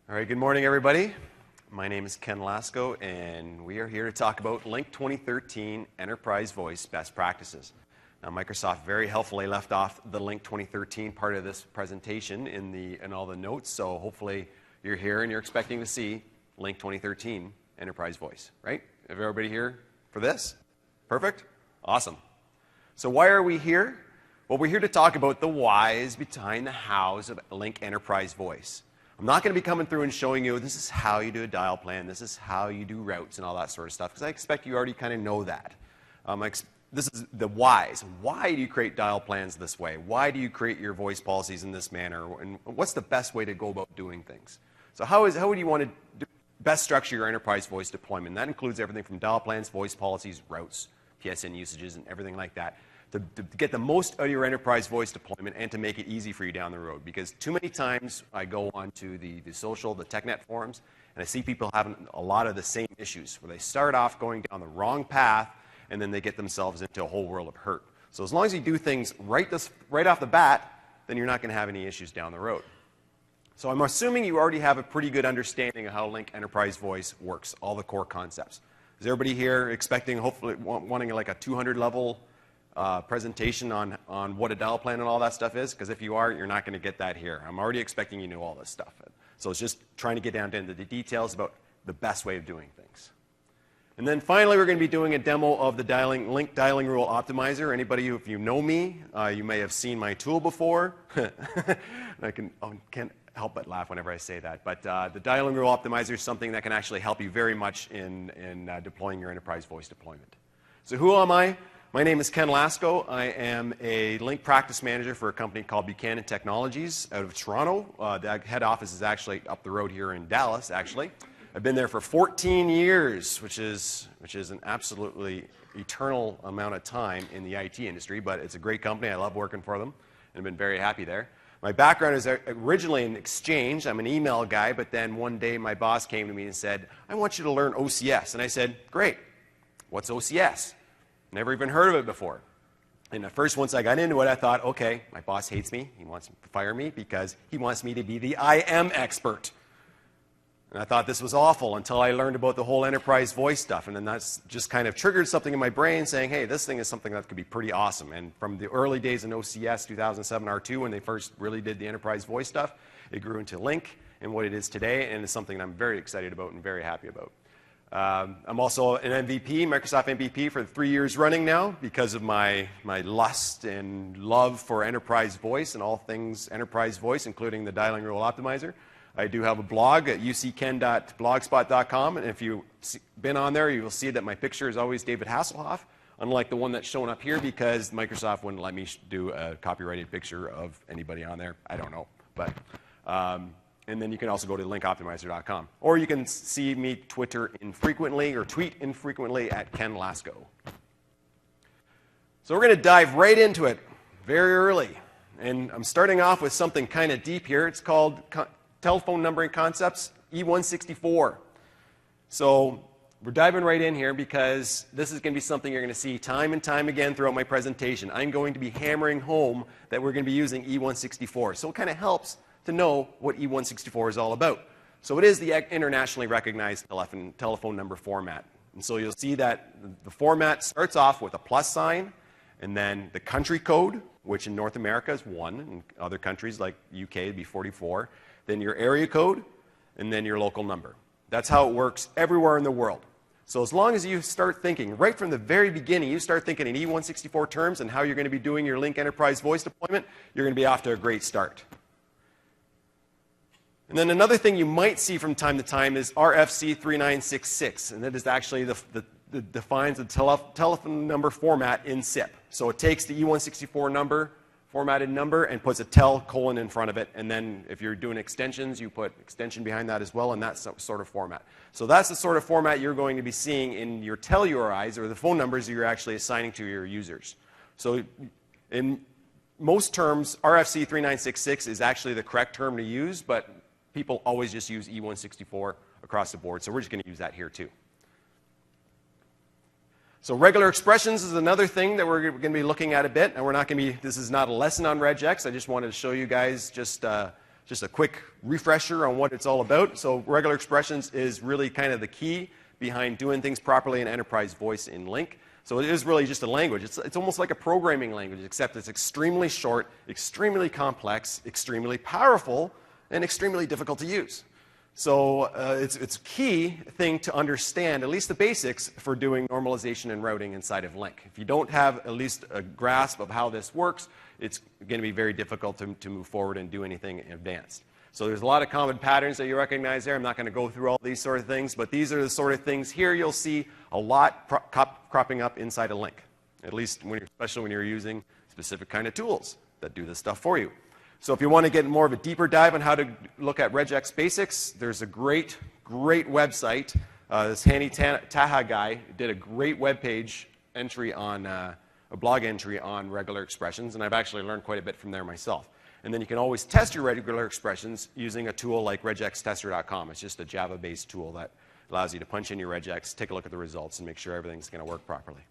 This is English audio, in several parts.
All right, good morning, everybody. My name is Ken Lasko, and we are here to talk about Lync 2013 Enterprise Voice Best Practices. Now, Microsoft very helpfully left off the Lync 2013 part of this presentation in all the notes, so hopefully you're here and you're expecting to see Lync 2013 Enterprise Voice, right? Is everybody here for this? Perfect? Awesome. So why are we here? Well, we're here to talk about the whys behind the hows of Lync Enterprise Voice. I'm not going to be coming through and showing you this is how you do a dial plan, this is how you do routes and all that sort of stuff, because I expect you already kind of know that. This is the whys. Why do you create dial plans this way? Why do you create your voice policies in this manner? And what's the best way to go about doing things? So how would you want to best structure your enterprise voice deployment? That includes everything from dial plans, voice policies, routes, PSTN usages, and everything like that. To get the most out of your enterprise voice deployment and to make it easy for you down the road. Because too many times I go onto the social, the TechNet forums, and I see people having a lot of the same issues where they start off going down the wrong path and then they get themselves into a whole world of hurt. So as long as you do things right off the bat, then you're not going to have any issues down the road. So I'm assuming you already have a pretty good understanding of how Lync Enterprise Voice works, all the core concepts. Is everybody here expecting, hopefully, wanting like a 200 level presentation on what a dial plan and all that stuff is? Because if you are, you're not going to get that here. I'm already expecting you know all this stuff. So it's just trying to get down into the details about the best way of doing things. And then finally, we're going to be doing a demo of the Lync Dialing Rule Optimizer. Anybody who, if you know me, you may have seen my tool before. I can't help but laugh whenever I say that. But the Dialing Rule Optimizer is something that can actually help you very much in deploying your enterprise voice deployment. So who am I? My name is Ken Lasko. I am a Lync practice manager for a company called Buchanan Technologies out of Toronto. The head office is actually up the road here in Dallas, actually. I've been there for 14 years, which is an absolutely eternal amount of time in the IT industry, but it's a great company. I love working for them, and I've been very happy there. My background is originally in Exchange. I'm an email guy, but then one day my boss came to me and said, I want you to learn OCS. And I said, great. What's OCS? Never even heard of it before. And at first, once I got into it, I thought, okay, my boss hates me. He wants to fire me because he wants me to be the IM expert. And I thought this was awful until I learned about the whole enterprise voice stuff. And then that's just kind of triggered something in my brain saying, hey, this thing is something that could be pretty awesome. And from the early days in OCS 2007 R2, when they first really did the enterprise voice stuff, it grew into Lync and what it is today. And it's something that I'm very excited about and very happy about. I'm also an MVP, Microsoft MVP for 3 years running now because of my lust and love for enterprise voice and all things enterprise voice, including the Dialing Rule Optimizer. I do have a blog at ucken.blogspot.com, and if you've been on there, you will see that my picture is always David Hasselhoff, unlike the one that's shown up here because Microsoft wouldn't let me do a copyrighted picture of anybody on there. I don't know, but... and then you can also go to linkoptimizer.com. Or you can see me Twitter infrequently or tweet infrequently at Ken Lasko. So we're going to dive right into it very early. And I'm starting off with something kind of deep here. It's called Telephone Numbering Concepts E164. So we're diving right in here because this is going to be something you're going to see time and time again throughout my presentation. I'm going to be hammering home that we're going to be using E164. So it kind of helps to know what E164 is all about. So it is the internationally recognized telephone number format. And so you'll see that the format starts off with a plus sign, and then the country code, which in North America is 1, and other countries like UK would be 44, then your area code, and then your local number. That's how it works everywhere in the world. So as long as you start thinking, right from the very beginning, you start thinking in E164 terms and how you're going to be doing your Lync Enterprise Voice deployment, you're going to be off to a great start. And then another thing you might see from time to time is RFC 3966, and that is actually defines the telephone number format in SIP. So it takes the E164 number, formatted number, and puts a tel colon in front of it, and then if you're doing extensions, you put extension behind that as well, and that sort of format. So that's the sort of format you're going to be seeing in your tel URIs, or the phone numbers you're actually assigning to your users. So in most terms, RFC 3966 is actually the correct term to use, but people always just use E164 across the board, so we're just going to use that here too. So regular expressions is another thing that we're going to be looking at a bit, and we're not going to be, this is not a lesson on regex, I just wanted to show you guys just just a quick refresher on what it's all about. So regular expressions is really kind of the key behind doing things properly in enterprise voice in Lync. So it is really just a language. It's almost like a programming language, except it's extremely short, extremely complex, extremely powerful, and extremely difficult to use. So it's a key thing to understand, at least the basics, for doing normalization and routing inside of Lync. If you don't have at least a grasp of how this works, it's going to be very difficult to move forward and do anything advanced. So there's a lot of common patterns that you recognize there. I'm not going to go through all these sort of things, but these are the sort of things here you'll see a lot cropping up inside of Lync, at least especially when you're using specific kind of tools that do this stuff for you. So if you want to get more of a deeper dive on how to look at regex basics, there's a great website. This Hanny Taha guy did a great web page entry on a blog entry on regular expressions, and I've actually learned quite a bit from there myself. And then you can always test your regular expressions using a tool like regextester.com. It's just a Java-based tool that allows you to punch in your regex, take a look at the results, and make sure everything's going to work properly.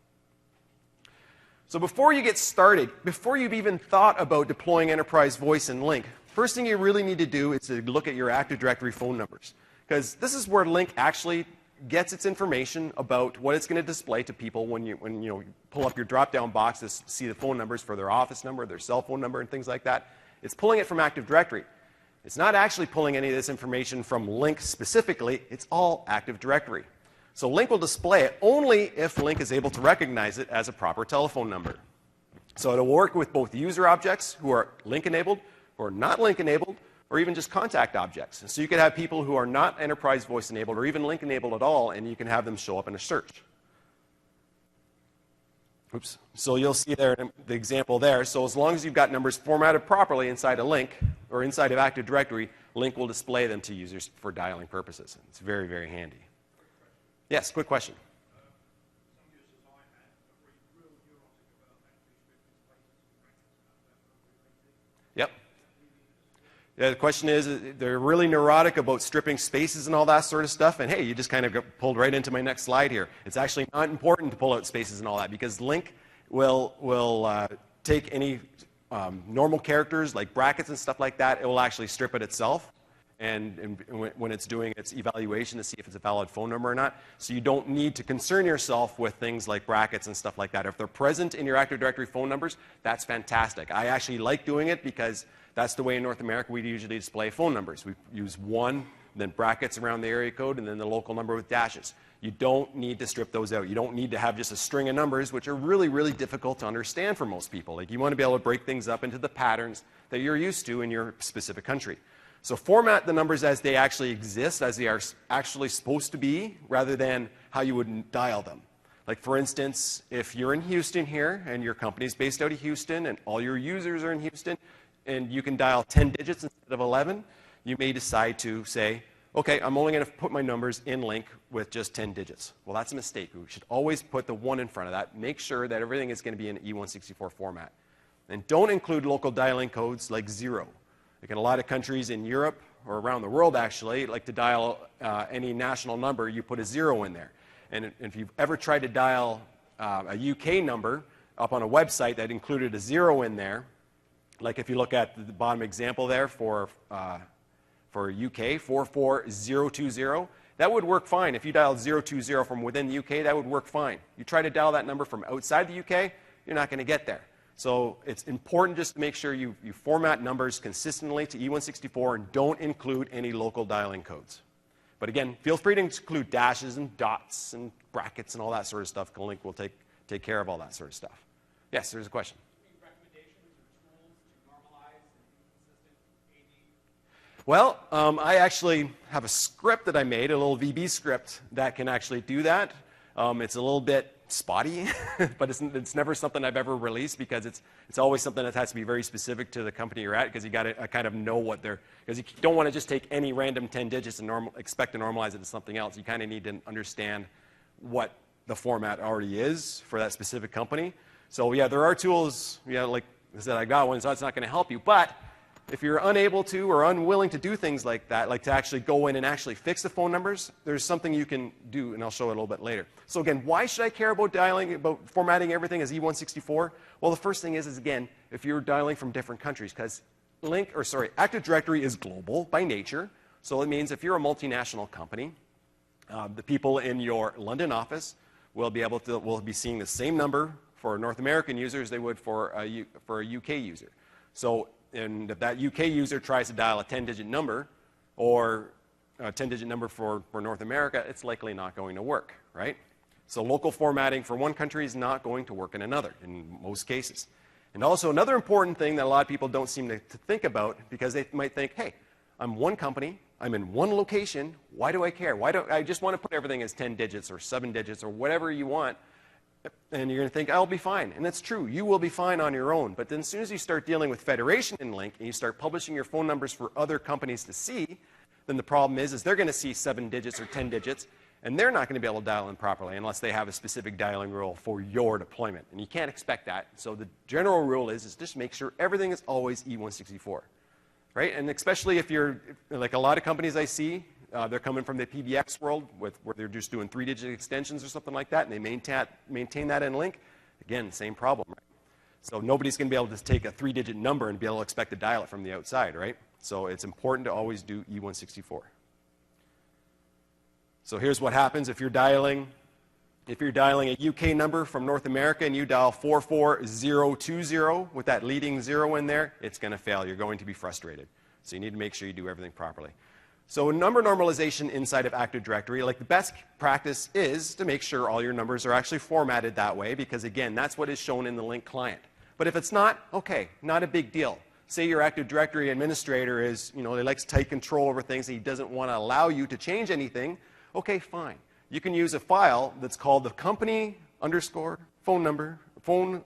So before you get started, before you've even thought about deploying enterprise voice in Lync, first thing you really need to do is to look at your Active Directory phone numbers. Because this is where Lync actually gets its information about what it's going to display to people when you pull up your drop-down box to see the phone numbers for their office number, their cell phone number, and things like that. It's pulling it from Active Directory. It's not actually pulling any of this information from Lync specifically. It's all Active Directory. So Lync will display it only if Lync is able to recognize it as a proper telephone number. So it'll work with both user objects who are Lync enabled, who are not Lync enabled, or even just contact objects. So you could have people who are not enterprise voice enabled or even Lync enabled at all, and you can have them show up in a search. Oops. So you'll see there the example there. So as long as you've got numbers formatted properly inside of Lync or inside of Active Directory, Lync will display them to users for dialing purposes. It's very, very handy. Yes, quick question. Yep. Yeah, the question is, they're really neurotic about stripping spaces and all that sort of stuff. And hey, you just kind of got pulled right into my next slide here. It's actually not important to pull out spaces and all that because Lync will take any normal characters like brackets and stuff like that. It will actually strip it itself. And when it's doing its evaluation to see if it's a valid phone number or not. So you don't need to concern yourself with things like brackets and stuff like that. If they're present in your Active Directory phone numbers, that's fantastic. I actually like doing it because that's the way in North America we usually display phone numbers. We use one, then brackets around the area code, and then the local number with dashes. You don't need to strip those out. You don't need to have just a string of numbers, which are really, really difficult to understand for most people. Like you want to be able to break things up into the patterns that you're used to in your specific country. So format the numbers as they actually exist, as they are actually supposed to be, rather than how you would dial them. Like for instance, if you're in Houston here, and your company's based out of Houston, and all your users are in Houston, and you can dial 10 digits instead of 11, you may decide to say, okay, I'm only going to put my numbers in Lync with just 10 digits. Well, that's a mistake. We should always put the 1 in front of that. Make sure that everything is going to be in E164 format. And don't include local dialing codes like 0. Like in a lot of countries in Europe, or around the world actually, like to dial any national number, you put a 0 in there. And if you've ever tried to dial a UK number up on a website that included a 0 in there, like if you look at the bottom example there for UK, 44020, that would work fine. If you dialed 020 from within the UK, that would work fine. You try to dial that number from outside the UK, you're not going to get there. So it's important just to make sure you format numbers consistently to E164 and don't include any local dialing codes. But again, feel free to include dashes and dots and brackets and all that sort of stuff. Lync will take care of all that sort of stuff. Yes, there's a question. Well, I actually have a script that I made, a little VB script that can actually do that. It's a little bit spotty, but it's never something I've ever released because it's always something that has to be very specific to the company you're at because you got to kind of know what they're, because you don't want to just take any random 10 digits and expect to normalize it to something else. You kind of need to understand what the format already is for that specific company. So yeah, there are tools, like I said, I got one, so it's not going to help you, but if you're unable to or unwilling to do things like that, like to actually go in and actually fix the phone numbers, there's something you can do, and I'll show it a little bit later. So again, why should I care about formatting everything as E164? Well, the first thing is again, if you're dialing from different countries, because Active Directory is global by nature. So it means if you're a multinational company, the people in your London office will be seeing the same number for a North American user as they would for a UK user. So, and if that UK user tries to dial a 10-digit number or a 10-digit number for North America, it's likely not going to work, right? So local formatting for one country is not going to work in another in most cases. And also another important thing that a lot of people don't seem to think about, because they might think, hey, I'm one company, I'm in one location, why do I care? Why don't I just want to put everything as 10 digits or 7 digits or whatever you want, and you're going to think, I'll be fine. And that's true, you will be fine on your own. But then as soon as you start dealing with federation in Lync and you start publishing your phone numbers for other companies to see, then the problem is they're going to see 7 digits or 10 digits, and they're not going to be able to dial in properly unless they have a specific dialing rule for your deployment. And you can't expect that. So the general rule is just make sure everything is always E164. Right? And especially if you're, like a lot of companies I see, they're coming from the PBX world where they're just doing 3-digit extensions or something like that, and they maintain that in Lync. Again, same problem, right? So nobody's going to be able to take a 3-digit number and be able to expect to dial it from the outside, right? So it's important to always do E164. So here's what happens if you're dialing a UK number from North America and you dial 44020 with that leading 0 in there, it's going to fail. You're going to be frustrated. So you need to make sure you do everything properly. So number normalization inside of Active Directory, like the best practice is to make sure all your numbers are actually formatted that way, because again, that's what is shown in the Lync client. But if it's not, okay, not a big deal. Say your Active Directory administrator is, he likes tight control over things and he doesn't want to allow you to change anything, okay, fine. You can use a file that's called the company underscore phone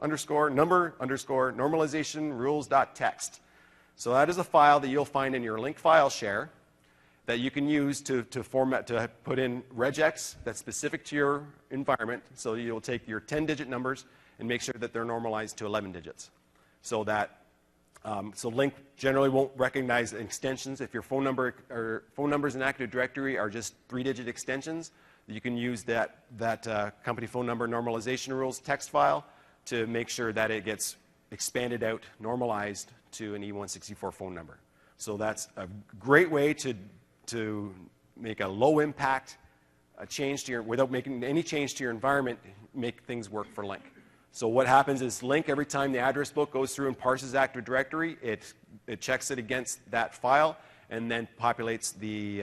underscore number underscore normalization rules.txt. So that is a file that you'll find in your Lync file share that you can use to put in regex that's specific to your environment. So you'll take your 10-digit numbers and make sure that they're normalized to 11 digits. So that so Lync generally won't recognize extensions. If your phone numbers in Active Directory are just 3-digit extensions, you can use that company phone number normalization rules text file to make sure that it gets expanded out, normalized to an E164 phone number. So that's a great way to make a low impact change to without making any change to your environment, make things work for Lync. So what happens is Lync, every time the address book goes through and parses Active Directory, it checks it against that file and then populates the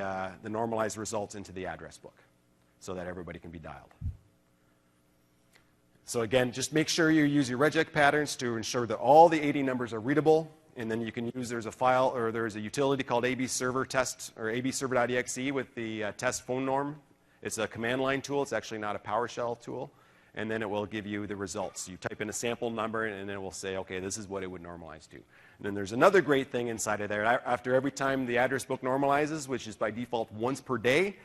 normalized results into the address book so that everybody can be dialed. So again, just make sure you use your regex patterns to ensure that all the 80 numbers are readable, and then you can use, there's a utility called abserver test or abserver.exe with the test phone norm. It's a command line tool. It's actually not a PowerShell tool. And then it will give you the results. You type in a sample number, and then it will say, okay, this is what it would normalize to. And then there's another great thing inside of there. After every time the address book normalizes, which is by default once per day,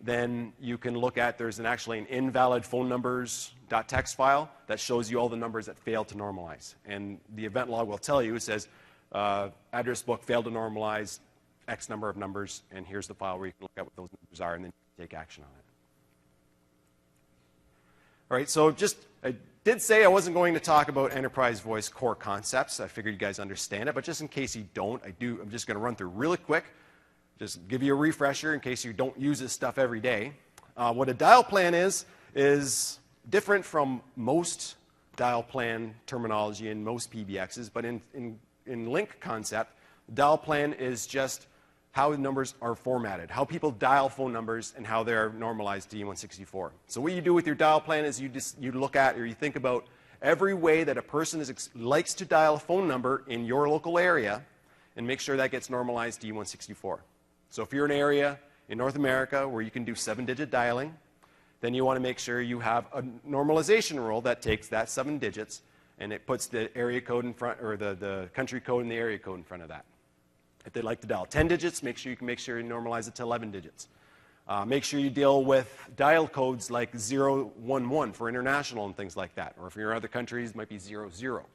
then you can look at, there's actually an invalid phone numbers.txt file that shows you all the numbers that failed to normalize. And the event log will tell you, it says, address book failed to normalize X number of numbers, and here's the file where you can look at what those numbers are, and then take action on it. All right, so I did say I wasn't going to talk about enterprise voice core concepts. I figured you guys understand it, but just in case you don't, I'm just going to run through really quick, just give you a refresher in case you don't use this stuff every day. What a dial plan is different from most dial plan terminology in most PBXs, but in Lync concept, dial plan is just how the numbers are formatted, how people dial phone numbers, and how they're normalized to E164. So what you do with your dial plan is you look at or you think about every way that a person likes to dial a phone number in your local area and make sure that gets normalized to E164. So if you're in an area in North America where you can do 7-digit dialing, then you want to make sure you have a normalization rule that takes that 7 digits and it puts the area code in front, or the country code and the area code in front of that. If they'd like to dial 10 digits, make sure you normalize it to 11 digits. Make sure you deal with dial codes like 011 for international and things like that. Or if you're in other countries, it might be 00.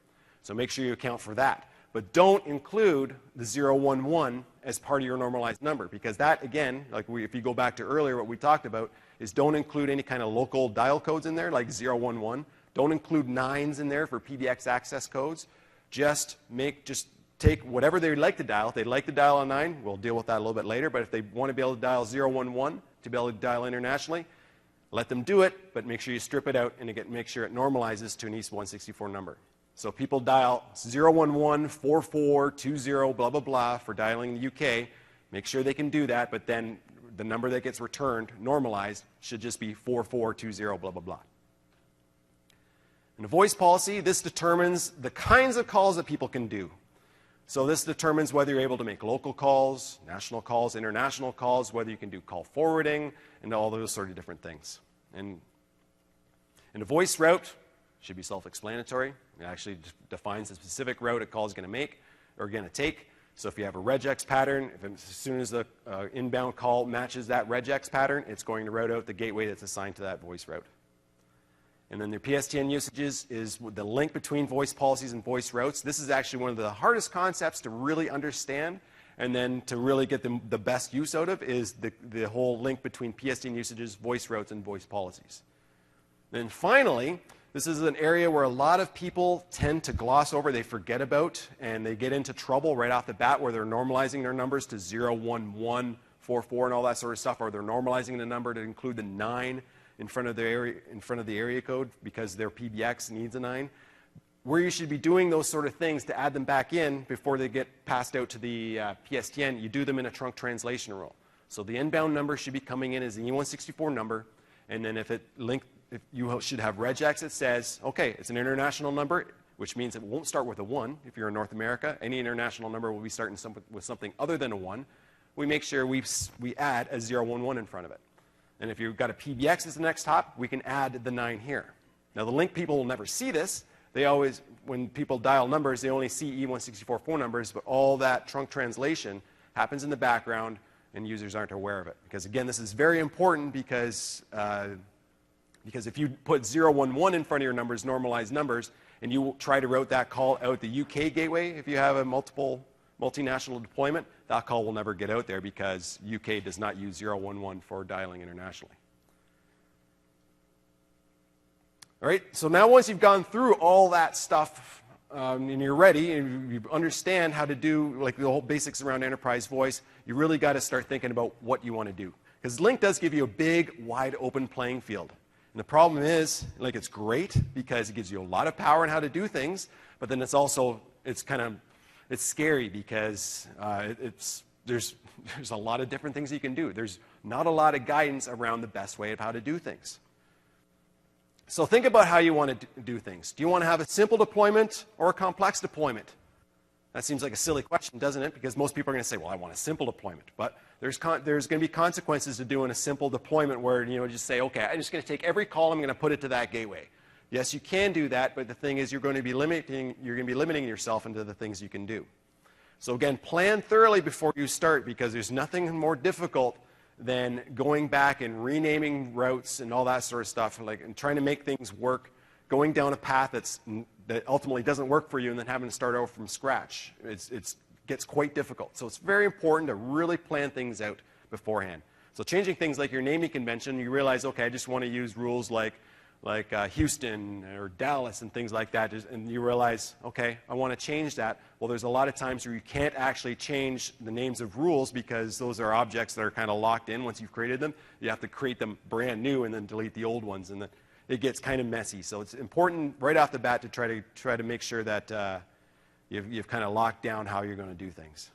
So make sure you account for that. But don't include the 011 as part of your normalized number, because that, again, if you go back to earlier, what we talked about is don't include any kind of local dial codes in there, like 011. Don't include 9s in there for PBX access codes. Just take whatever they'd like to dial. If they'd like to dial a 9, we'll deal with that a little bit later. But if they want to be able to dial 011 to be able to dial internationally, let them do it, but make sure you strip it out and make sure it normalizes to an East 164 number. So if people dial 011, 44, 20, blah, blah, blah for dialing the UK, make sure they can do that, but then the number that gets returned, normalized, should just be 4420, blah, blah, blah. In a voice policy, this determines the kinds of calls that people can do. So this determines whether you're able to make local calls, national calls, international calls, whether you can do call forwarding, and all those sort of different things. And a voice route should be self-explanatory. It actually defines the specific route a call is going to make or going to take. So if you have a regex pattern, as soon as the inbound call matches that regex pattern, it's going to route out the gateway that's assigned to that voice route. And then the PSTN usages is the link between voice policies and voice routes. This is actually one of the hardest concepts to really understand, and then to really get the best use out of is the whole link between PSTN usages, voice routes, and voice policies. Then finally, this is an area where a lot of people tend to gloss over, they forget about, and they get into trouble right off the bat where they're normalizing their numbers to 011, 44, and all that sort of stuff, or they're normalizing the number to include the 9 in front of the area code because their PBX needs a 9. Where you should be doing those sort of things to add them back in before they get passed out to the PSTN, you do them in a trunk translation rule. So the inbound number should be coming in as an E164 number, and then if you should have regex that says, okay, it's an international number, which means it won't start with a 1 if you're in North America. Any international number will be starting with something other than a 1. We make sure we add a 011 in front of it. And if you've got a PBX as the next hop, we can add the 9 here. Now the Lync people will never see this. They always, when people dial numbers, they only see E164 phone numbers, but all that trunk translation happens in the background and users aren't aware of it. Because again, this is very important because if you put 011 in front of your numbers, normalized numbers, and you try to route that call out the UK gateway, if you have a multinational deployment, that call will never get out there because UK does not use 011 for dialing internationally. All right, so now once you've gone through all that stuff and you're ready and you understand how to do like the whole basics around enterprise voice, you really got to start thinking about what you want to do. Because Lync does give you a big, wide open playing field. And the problem is, like, it's great because it gives you a lot of power in how to do things, but then it's also, it's scary because there's a lot of different things you can do. There's not a lot of guidance around the best way of how to do things. So think about how you want to do things. Do you want to have a simple deployment or a complex deployment? That seems like a silly question, doesn't it? Because most people are going to say, well, I want a simple deployment. But there's going to be consequences to doing a simple deployment where, just say, okay, I'm just going to take every call, I'm going to put it to that gateway. Yes, you can do that, but the thing is you're going to be limiting yourself into the things you can do. So again, plan thoroughly before you start because there's nothing more difficult than going back and renaming routes and all that sort of stuff, and trying to make things work, going down a path that ultimately doesn't work for you and then having to start over from scratch. It gets quite difficult. So it's very important to really plan things out beforehand. So changing things like your naming convention, you realize, okay, I just want to use rules like Houston or Dallas and things like that, and you realize, okay, I want to change that. Well, there's a lot of times where you can't actually change the names of rules because those are objects that are kind of locked in once you've created them. You have to create them brand new and then delete the old ones, and then it gets kind of messy. So it's important right off the bat to try to make sure that you've kind of locked down how you're going to do things.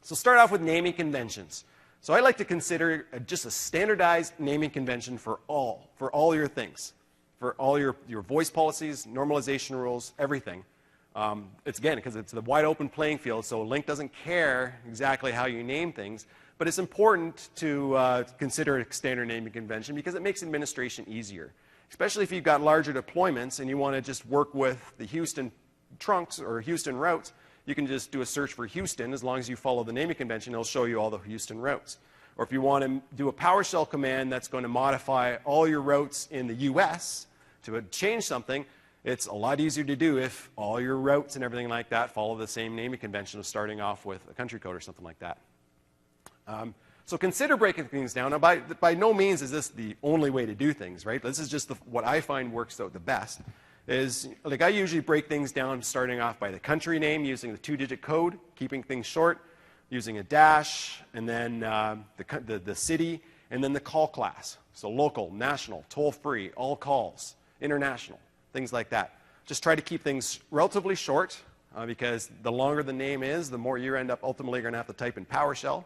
So start off with naming conventions. So I like to consider just a standardized naming convention for all your things, for all your voice policies, normalization rules, everything. It's again, because it's the wide open playing field, so Lync doesn't care exactly how you name things, but it's important to consider a standard naming convention because it makes administration easier, especially if you've got larger deployments and you want to just work with the Houston trunks or Houston routes. You can just do a search for Houston. As long as you follow the naming convention, it'll show you all the Houston routes. Or if you want to do a PowerShell command that's going to modify all your routes in the US to change something, it's a lot easier to do if all your routes and everything like that follow the same naming convention of starting off with a country code or something like that. So consider breaking things down. Now, by no means is this the only way to do things, right? This is just what I find works out the best. is, like, I usually break things down starting off by the country name using the 2-digit code, keeping things short, using a dash, and then the city, and then the call class. So local, national, toll-free, all calls, international, things like that. Just try to keep things relatively short because the longer the name is, the more you end up ultimately going to have to type in PowerShell.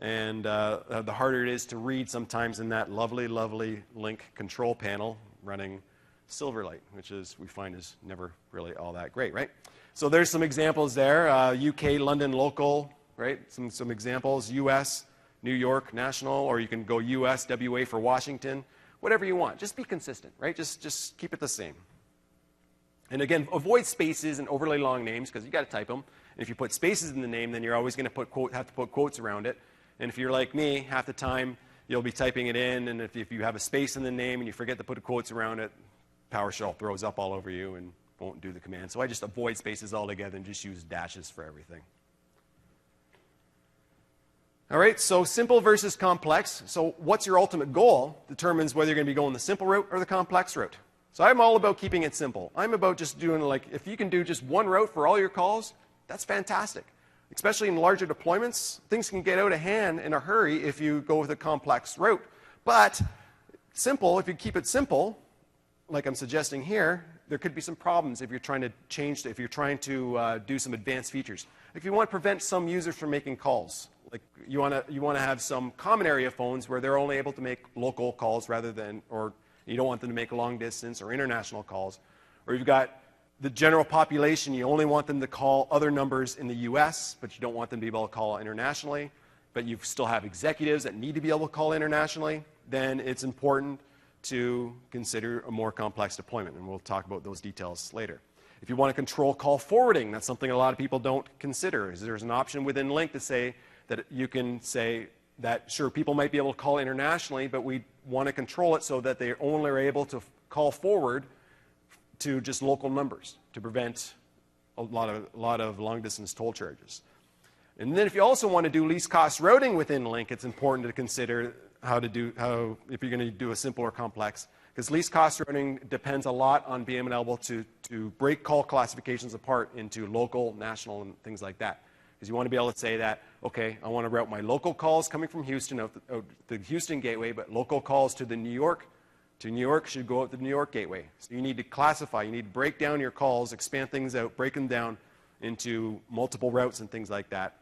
And the harder it is to read sometimes in that lovely, lovely Lync control panel running Silverlight, which we find is never really all that great, right? So there's some examples there. UK, London, local, right? Some examples. US, New York, national, or you can go US, WA for Washington, whatever you want. Just be consistent, right? Just keep it the same. And again, avoid spaces and overly long names because you got to type them. And if you put spaces in the name, then you're always going to have to put quotes around it. And if you're like me, half the time you'll be typing it in, and if you have a space in the name and you forget to put quotes around it, PowerShell throws up all over you and won't do the command. So I just avoid spaces altogether and just use dashes for everything. All right, so simple versus complex. So what's your ultimate goal determines whether you're going to be going the simple route or the complex route. So I'm all about keeping it simple. I'm about just doing, like, if you can do just one route for all your calls, that's fantastic. Especially in larger deployments, things can get out of hand in a hurry if you go with a complex route. But simple, if you keep it simple, like I'm suggesting here, there could be some problems if you're trying to if you're trying to do some advanced features. If you want to prevent some users from making calls, like you want to have some common area phones where they're only able to make local calls rather than, or you don't want them to make long distance or international calls, or you've got the general population, you only want them to call other numbers in the US, but you don't want them to be able to call internationally, but you still have executives that need to be able to call internationally, then it's important to consider a more complex deployment, and we'll talk about those details later. If you want to control call forwarding, that's something a lot of people don't consider. There's an option within Lync to say that you can say that, sure, people might be able to call internationally, but we want to control it so that they only are able to call forward to just local numbers to prevent a lot of long-distance toll charges. And then if you also want to do least cost routing within Lync, it's important to consider if you're going to do a simple or complex, because least cost routing depends a lot on being able to break call classifications apart into local, national, and things like that. Because you want to be able to say that, okay, I want to route my local calls coming from Houston out the Houston gateway, but local calls to New York should go out the New York gateway. So you need to classify, you need to break down your calls, expand things out, break them down into multiple routes and things like that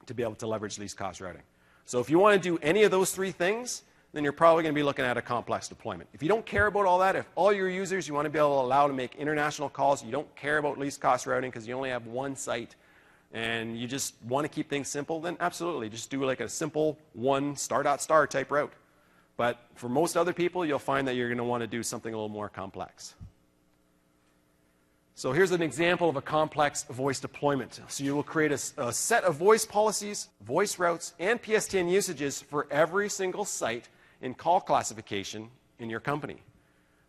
to be able to leverage least cost routing. So if you want to do any of those three things, then you're probably going to be looking at a complex deployment. If you don't care about all that, if all your users you want to be able to allow to make international calls, you don't care about least cost routing because you only have one site, and you just want to keep things simple, then absolutely, just do like a simple one star.star type route. But for most other people, you'll find that you're going to want to do something a little more complex. So here's an example of a complex voice deployment. So you will create a set of voice policies, voice routes, and PSTN usages for every single site in call classification in your company.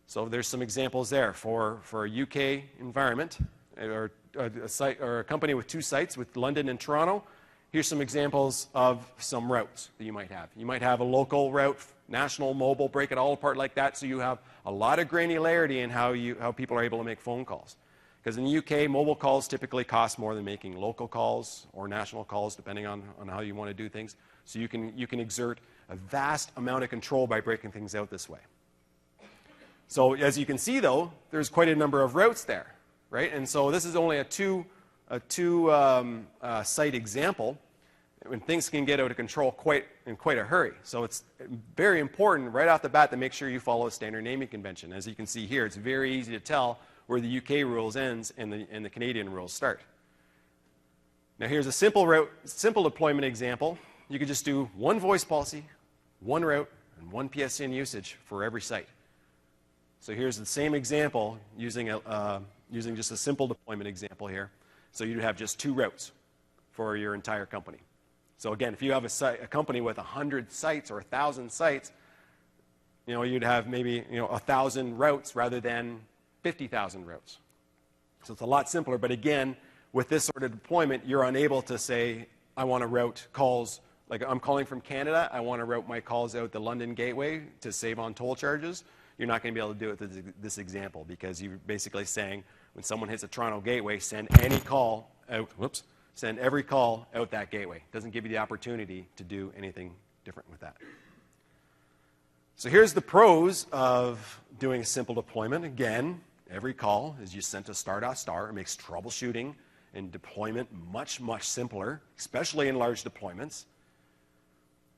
So there's some examples there for a UK environment, or a site or a company with 2 sites with London and Toronto. Here's some examples of some routes that you might have. You might have a local route, national, mobile, break it all apart like that, so you have a lot of granularity in how people are able to make phone calls. Because in the UK, mobile calls typically cost more than making local calls or national calls, depending on how you want to do things. So you can exert a vast amount of control by breaking things out this way. So as you can see, though, there's quite a number of routes there, right? And so this is only a two site example when things can get out of control in quite a hurry. So it's very important right off the bat to make sure you follow a standard naming convention. As you can see here, it's very easy to tell where the UK rules ends and the Canadian rules start. Now here's a simple deployment example. You could just do one voice policy, one route, and one PSTN usage for every site. So here's the same example using just a simple deployment example here. So you'd have just 2 routes for your entire company. So again, if you have a company with 100 sites or 1,000 sites, you'd have maybe 1,000 routes rather than 50,000 routes. So it's a lot simpler. But again, with this sort of deployment, you're unable to say, I want to route calls. Like I'm calling from Canada, I want to route my calls out the London gateway to save on toll charges. you're not going to be able to do it with this example, because you're basically saying when someone hits a Toronto gateway, send any call out, whoops, send every call out that gateway. It doesn't give you the opportunity to do anything different with that. So here's the pros of doing a simple deployment. Again, every call is just sent to star.star. It makes troubleshooting and deployment much, much simpler, especially in large deployments.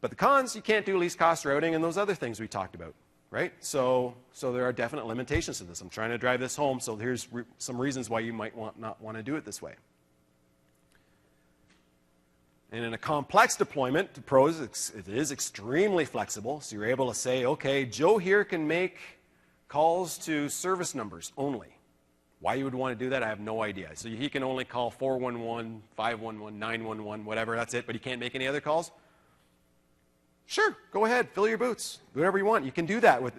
But the cons, you can't do least cost routing and those other things we talked about, right? So there are definite limitations to this. I'm trying to drive this home, so here's some reasons why you might not want to do it this way. And in a complex deployment, the pros, it is extremely flexible. So you're able to say, okay, Joe here can make calls to service numbers only. Why you would want to do that, I have no idea. So he can only call 411, 511, 911, whatever, that's it, but he can't make any other calls? Sure, go ahead, fill your boots, do whatever you want. You can do that with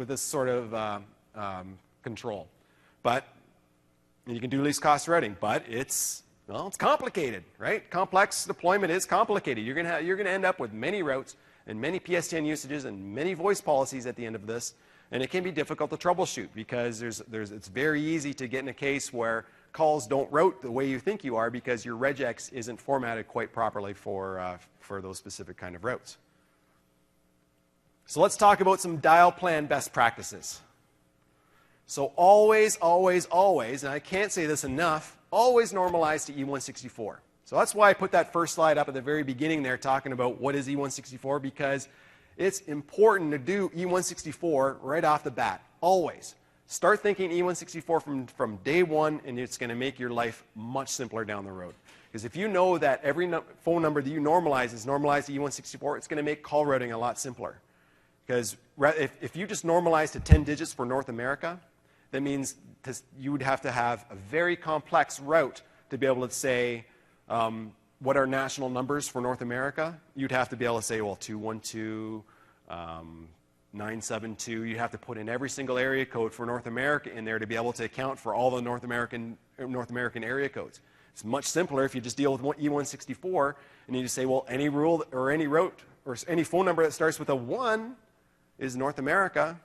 this sort of control. But you can do least cost routing, but it's complicated, right? Complex deployment is complicated. You're going to end up with many routes and many PSTN usages and many voice policies at the end of this, and it can be difficult to troubleshoot because it's very easy to get in a case where calls don't route the way you think you are because your regex isn't formatted quite properly for those specific kind of routes. So let's talk about some dial plan best practices. So always, always, always, and I can't say this enough, always normalize to E164. So that's why I put that first slide up at the very beginning there talking about what is E164, because it's important to do E164 right off the bat, always. Start thinking E164 from day one, and it's going to make your life much simpler down the road. Because if you know that every phone number that you normalize is normalized to E164, it's going to make call routing a lot simpler. Because if you just normalize to 10 digits for North America, that means you would have to have a very complex route to be able to say what are national numbers for North America. You'd have to be able to say, well, 212, 972. You'd have to put in every single area code for North America in there to be able to account for all the North American area codes. It's much simpler if you just deal with E164 and you just say, well, any rule or any route or any phone number that starts with a 1 is North America.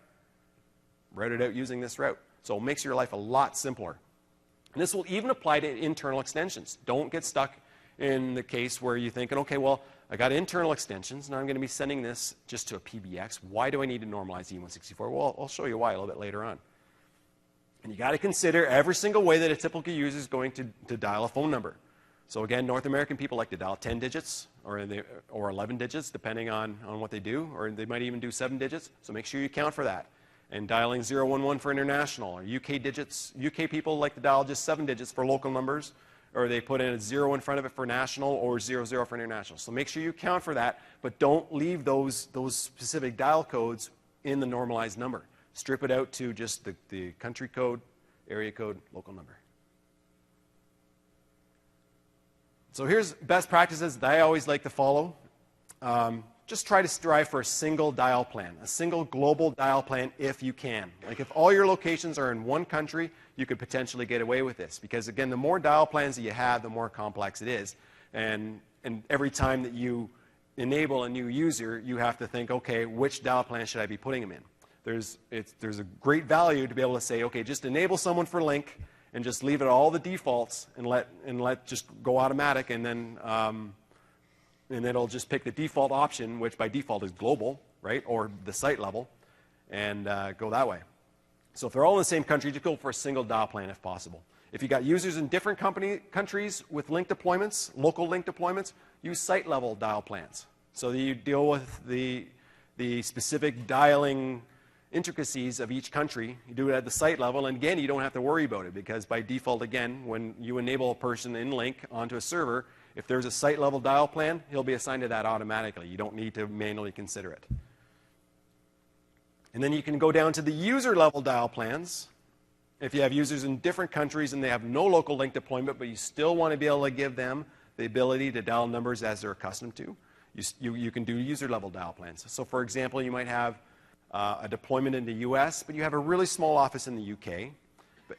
Write it out using this route. So it makes your life a lot simpler. And this will even apply to internal extensions. Don't get stuck in the case where you're thinking, okay, well, I got internal extensions, and I'm going to be sending this just to a PBX. Why do I need to normalize E164? Well, I'll show you why a little bit later on. And you got to consider every single way that a typical user is going to dial a phone number. So again, North American people like to dial 10 digits or 11 digits, depending on what they do, or they might even do 7 digits. So make sure you count for that. And dialing 011 for international, or UK digits. UK people like to dial just 7 digits for local numbers, or they put in a 0 in front of it for national, or 00 for international. So make sure you count for that, but don't leave those specific dial codes in the normalized number. Strip it out to just the country code, area code, local number. So here's best practices that I always like to follow. Just try to strive for a single dial plan, a single global dial plan if you can. Like if all your locations are in one country, you could potentially get away with this. Because again, the more dial plans that you have, the more complex it is. And every time that you enable a new user, you have to think, okay, which dial plan should I be putting them in? There's a great value to be able to say, okay, just enable someone for Lync and just leave it all the defaults and let just go automatic, and then and it'll just pick the default option, which by default is global, right, or the site level, and go that way. So if they're all in the same country, just go for a single dial plan if possible. If you got users in different countries with Lync deployments, local Lync deployments, use site level dial plans. So that you deal with the specific dialing intricacies of each country. You do it at the site level, and again, you don't have to worry about it, because by default, again, when you enable a person in Lync onto a server, if there's a site level dial plan, he'll be assigned to that automatically. You don't need to manually consider it. And then you can go down to the user level dial plans. If you have users in different countries and they have no local Lync deployment, but you still want to be able to give them the ability to dial numbers as they're accustomed to, you can do user level dial plans. So for example, you might have a deployment in the US, but you have a really small office in the UK.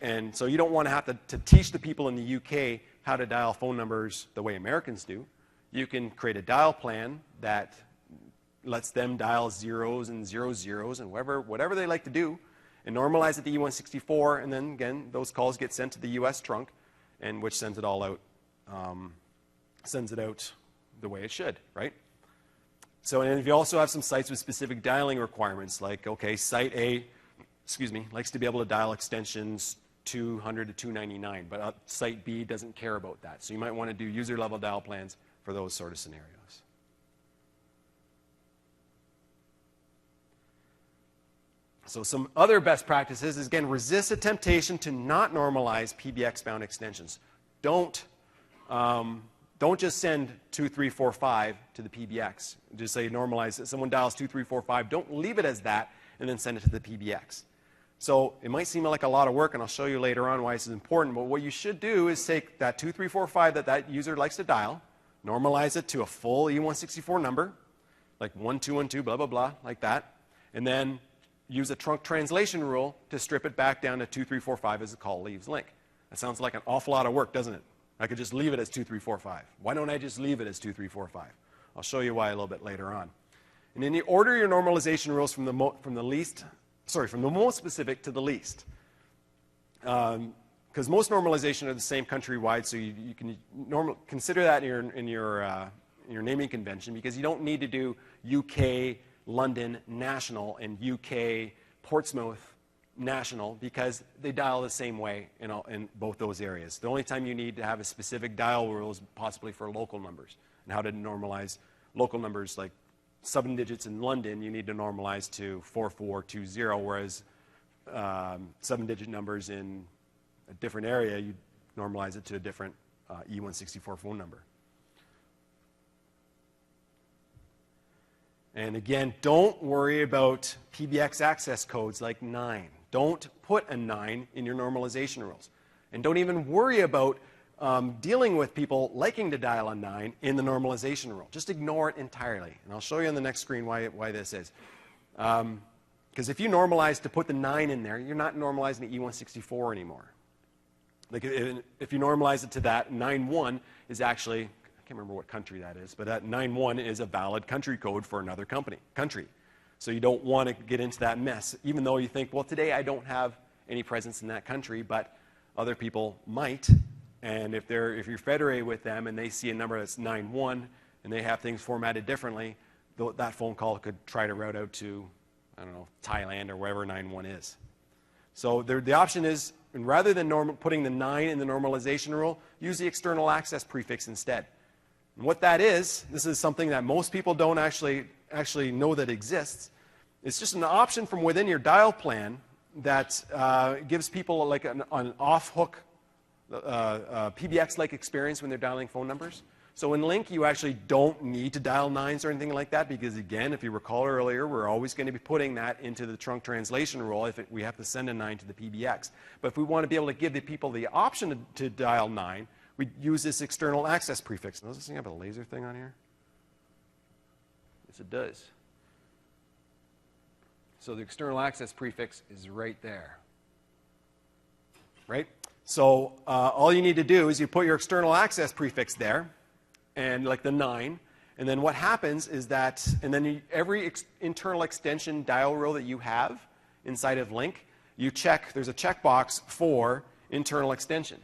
And so you don't want to have to teach the people in the UK how to dial phone numbers the way Americans do. You can create a dial plan that lets them dial zeros and zeros and whatever they like to do, and normalize it to E164, and then again, those calls get sent to the US trunk, and which sends it all out, sends it out the way it should, right? So, and if you also have some sites with specific dialing requirements, like, okay, site A, likes to be able to dial extensions 200 to 299, but site B doesn't care about that. So you might want to do user-level dial plans for those sort of scenarios. So some other best practices is, again, resist the temptation to not normalize PBX-bound extensions. Don't just send 2345 to the PBX. Just say normalize it. Someone dials 2345. Don't leave it as that and then send it to the PBX. So it might seem like a lot of work, and I'll show you later on why this is important, but what you should do is take that 2345 that user likes to dial, normalize it to a full E164 number, like 1212, blah, blah, blah, like that, and then use a trunk translation rule to strip it back down to 2345 as the call leaves Lync. That sounds like an awful lot of work, doesn't it? I could just leave it as 2345. Why don't I just leave it as 2345? I'll show you why a little bit later on. And then you order your normalization rules from the most specific to the least. Because most normalization are the same countrywide, so you can consider that in your naming convention, because you don't need to do UK, London, national, and UK, Portsmouth, national, because they dial the same way in both those areas. The only time you need to have a specific dial rule is possibly for local numbers, and how to normalize local numbers, like 7 digits in London, you need to normalize to 4420, whereas 7-digit numbers in a different area, you normalize it to a different E164 phone number. And again, don't worry about PBX access codes like 9. Don't put a 9 in your normalization rules. And don't even worry about dealing with people liking to dial a 9 in the normalization rule. Just ignore it entirely. And I'll show you on the next screen why this is. Because if you normalize to put the 9 in there, you're not normalizing the E164 anymore. Like if you normalize it to that, 9.1 is actually, I can't remember what country that is, but that 9.1 is a valid country code for another country. So you don't want to get into that mess, even though you think, well, today I don't have any presence in that country, but other people might. And if you're federated with them and they see a number that's 9.1 and they have things formatted differently, that phone call could try to route out to, I don't know, Thailand or wherever 9.1 is. So the option is, and rather than putting the 9 in the normalization rule, use the external access prefix instead. And what that is, this is something that most people don't actually know that exists. It's just an option from within your dial plan that gives people like an off-hook PBX-like experience when they're dialing phone numbers. So in Lync, you actually don't need to dial 9s or anything like that, because again, if you recall earlier, we're always going to be putting that into the trunk translation rule if we have to send a 9 to the PBX. But if we want to be able to give the people the option to dial 9, we use this external access prefix. Does this thing have a laser thing on here? Yes, it does. So the external access prefix is right there. Right? So all you need to do is you put your external access prefix there, and like the 9, and then what happens is that, and then every internal extension dial rule that you have inside of Lync, you check, there's a checkbox for internal extension.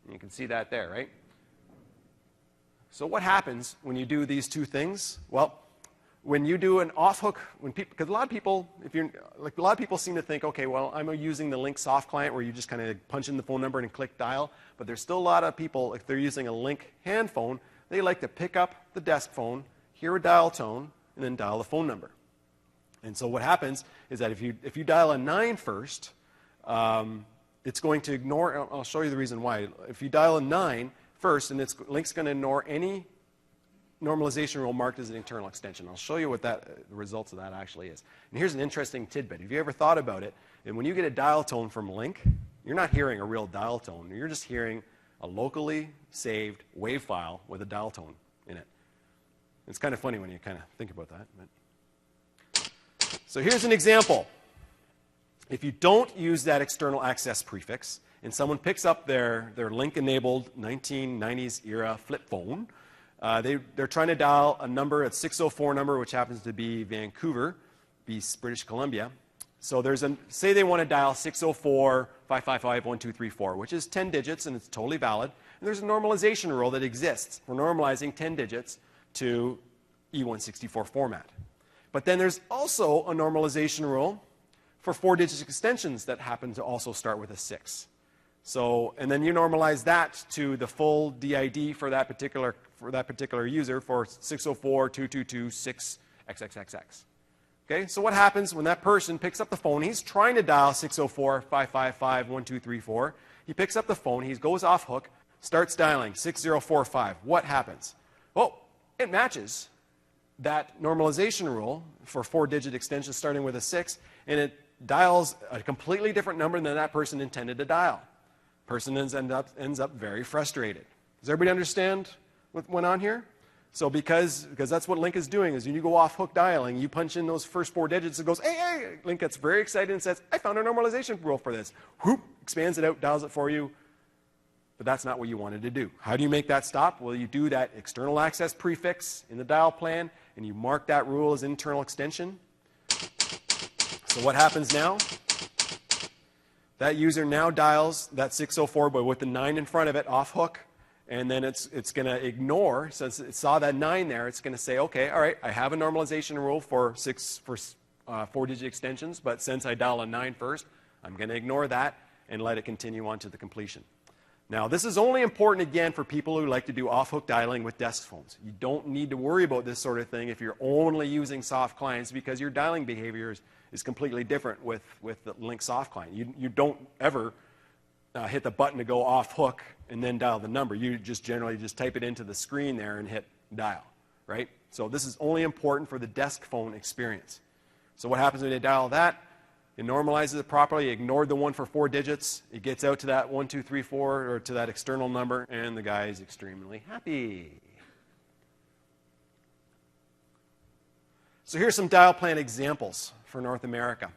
And you can see that there, right? So what happens when you do these two things? Well, when you do an off-hook, because a lot of people, a lot of people seem to think, okay, well, I'm using the Lync soft client where you just kind of punch in the phone number and click dial. But there's still a lot of people, if they're using a Lync hand phone, they like to pick up the desk phone, hear a dial tone, and then dial the phone number. And so what happens is that if you dial a 9 first, it's going to ignore. I'll show you the reason why. If you dial a 9 first, and Lync's going to ignore any normalization rule marked as an internal extension. I'll show you what the results of that actually is. And here's an interesting tidbit. Have you ever thought about it? And when you get a dial tone from Lync, you're not hearing a real dial tone. You're just hearing a locally saved WAV file with a dial tone in it. It's kind of funny when you kind of think about that. But. So here's an example. If you don't use that external access prefix, and someone picks up their Lync-enabled 1990s era flip phone, They're trying to dial a number, a 604 number, which happens to be Vancouver, British Columbia. So say they want to dial 604-555-1234, which is 10 digits, and it's totally valid. And there's a normalization rule that exists for normalizing 10 digits to E164 format. But then there's also a normalization rule for 4-digit extensions that happen to also start with a 6. So, and then you normalize that to the full DID for that particular user for 604.222.6xxxx. Okay, so what happens when that person picks up the phone? He's trying to dial 604-555-1234. He picks up the phone, he goes off hook, starts dialing 6045. What happens? Well, it matches that normalization rule for 4-digit extensions starting with a 6, and it dials a completely different number than that person intended to dial. Person ends up very frustrated. Does everybody understand what went on here? So because that's what Lync is doing, is when you go off hook dialing, you punch in those first 4 digits, it goes, hey, hey, Lync gets very excited and says, I found a normalization rule for this. Whoop, expands it out, dials it for you. But that's not what you wanted to do. How do you make that stop? Well, you do that external access prefix in the dial plan, and you mark that rule as internal extension. So what happens now? That user now dials that 604, but with the 9 in front of it, off hook, and then it's going to ignore, since it saw that 9 there, it's going to say, okay, all right, I have a normalization rule for 4-digit extensions, but since I dial a 9 first, I'm going to ignore that and let it continue on to the completion. Now, this is only important, again, for people who like to do off-hook dialing with desk phones. You don't need to worry about this sort of thing if you're only using soft clients, because your dialing behavior is completely different with the Lync soft client. You don't ever hit the button to go off-hook and then dial the number. You just generally just type it into the screen there and hit dial, right? So this is only important for the desk phone experience. So what happens when you dial that? It normalizes it properly, ignored the 1 for 4 digits. It gets out to that 1, 2, 3, 4, or to that external number, and the guy is extremely happy. So here's some dial plan examples for North America.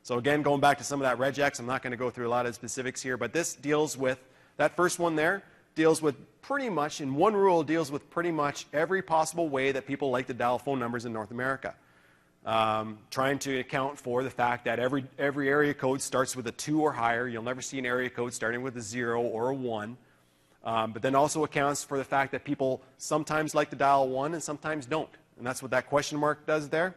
So again, going back to some of that regex, I'm not going to go through a lot of specifics here, but this deals with, that first one there, deals with pretty much, in one rule, deals with pretty much every possible way that people like to dial phone numbers in North America. Trying to account for the fact that every area code starts with a 2 or higher. You'll never see an area code starting with a 0 or a 1. But then also accounts for the fact that people sometimes like to dial 1 and sometimes don't. And that's what that question mark does there.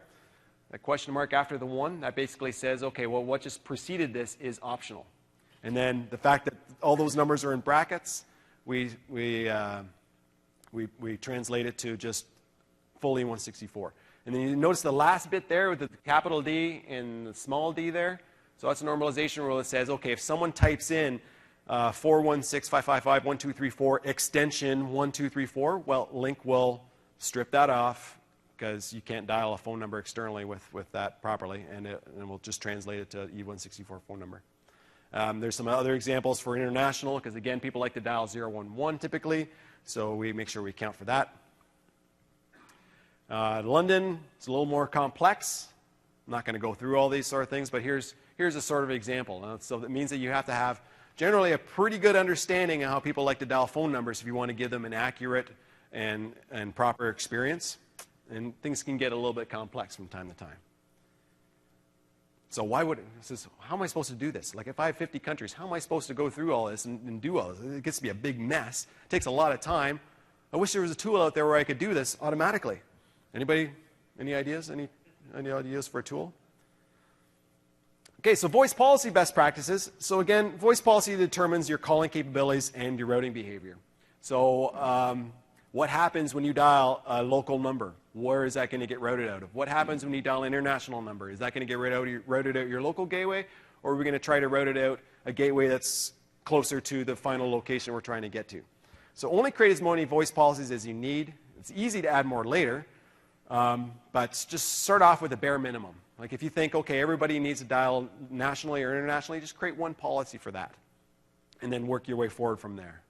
That question mark after the 1, that basically says, okay, well, what just preceded this is optional. And then the fact that all those numbers are in brackets, we translate it to just full E164. And then you notice the last bit there with the capital D and the small d there. So that's a normalization rule that says, okay, if someone types in 416-555-1234 extension 1234, well, Lync will strip that off because you can't dial a phone number externally with that properly, and we'll just translate it to E164 phone number. There's some other examples for international, because again, people like to dial 011 typically, so we make sure we account for that. London, it's a little more complex. I'm not going to go through all these sort of things, but here's a sort of example. So that means that you have to have generally a pretty good understanding of how people like to dial phone numbers if you want to give them an accurate and proper experience. And things can get a little bit complex from time to time. So how am I supposed to do this? Like if I have 50 countries, how am I supposed to go through all this and do all this? It gets to be a big mess. It takes a lot of time. I wish there was a tool out there where I could do this automatically. Anybody, any ideas? Any ideas for a tool? Okay, so voice policy best practices. So again, voice policy determines your calling capabilities and your routing behavior. So what happens when you dial a local number? Where is that going to get routed out of? What happens when you dial an international number? Is that going to get routed out your local gateway, or are we going to try to route it out a gateway that's closer to the final location we're trying to get to? So only create as many voice policies as you need. It's easy to add more later. But just start off with a bare minimum. Like if you think, okay, everybody needs to dial nationally or internationally, just create one policy for that. And then work your way forward from there.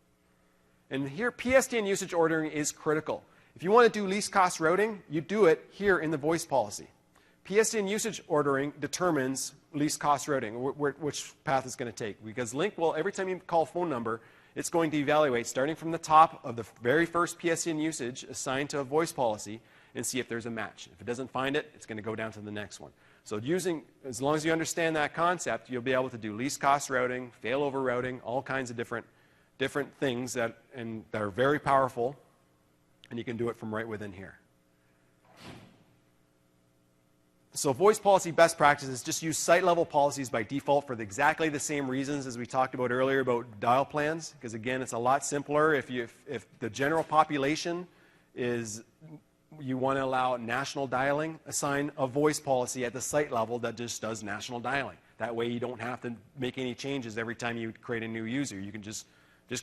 And here, PSTN usage ordering is critical. If you want to do least cost routing, you do it here in the voice policy. PSTN usage ordering determines least cost routing, which path it's going to take. Because Lync will, every time you call a phone number, it's going to evaluate starting from the top of the very first PSTN usage assigned to a voice policy and see if there's a match. If it doesn't find it, it's going to go down to the next one. So as long as you understand that concept, you'll be able to do least cost routing, failover routing, all kinds of different things that are very powerful, and you can do it from right within here. So voice policy best practices, just use site-level policies by default for exactly the same reasons as we talked about earlier about dial plans, because again, it's a lot simpler. If the general population is, you want to allow national dialing, assign a voice policy at the site level that just does national dialing. That way you don't have to make any changes every time you create a new user. You can just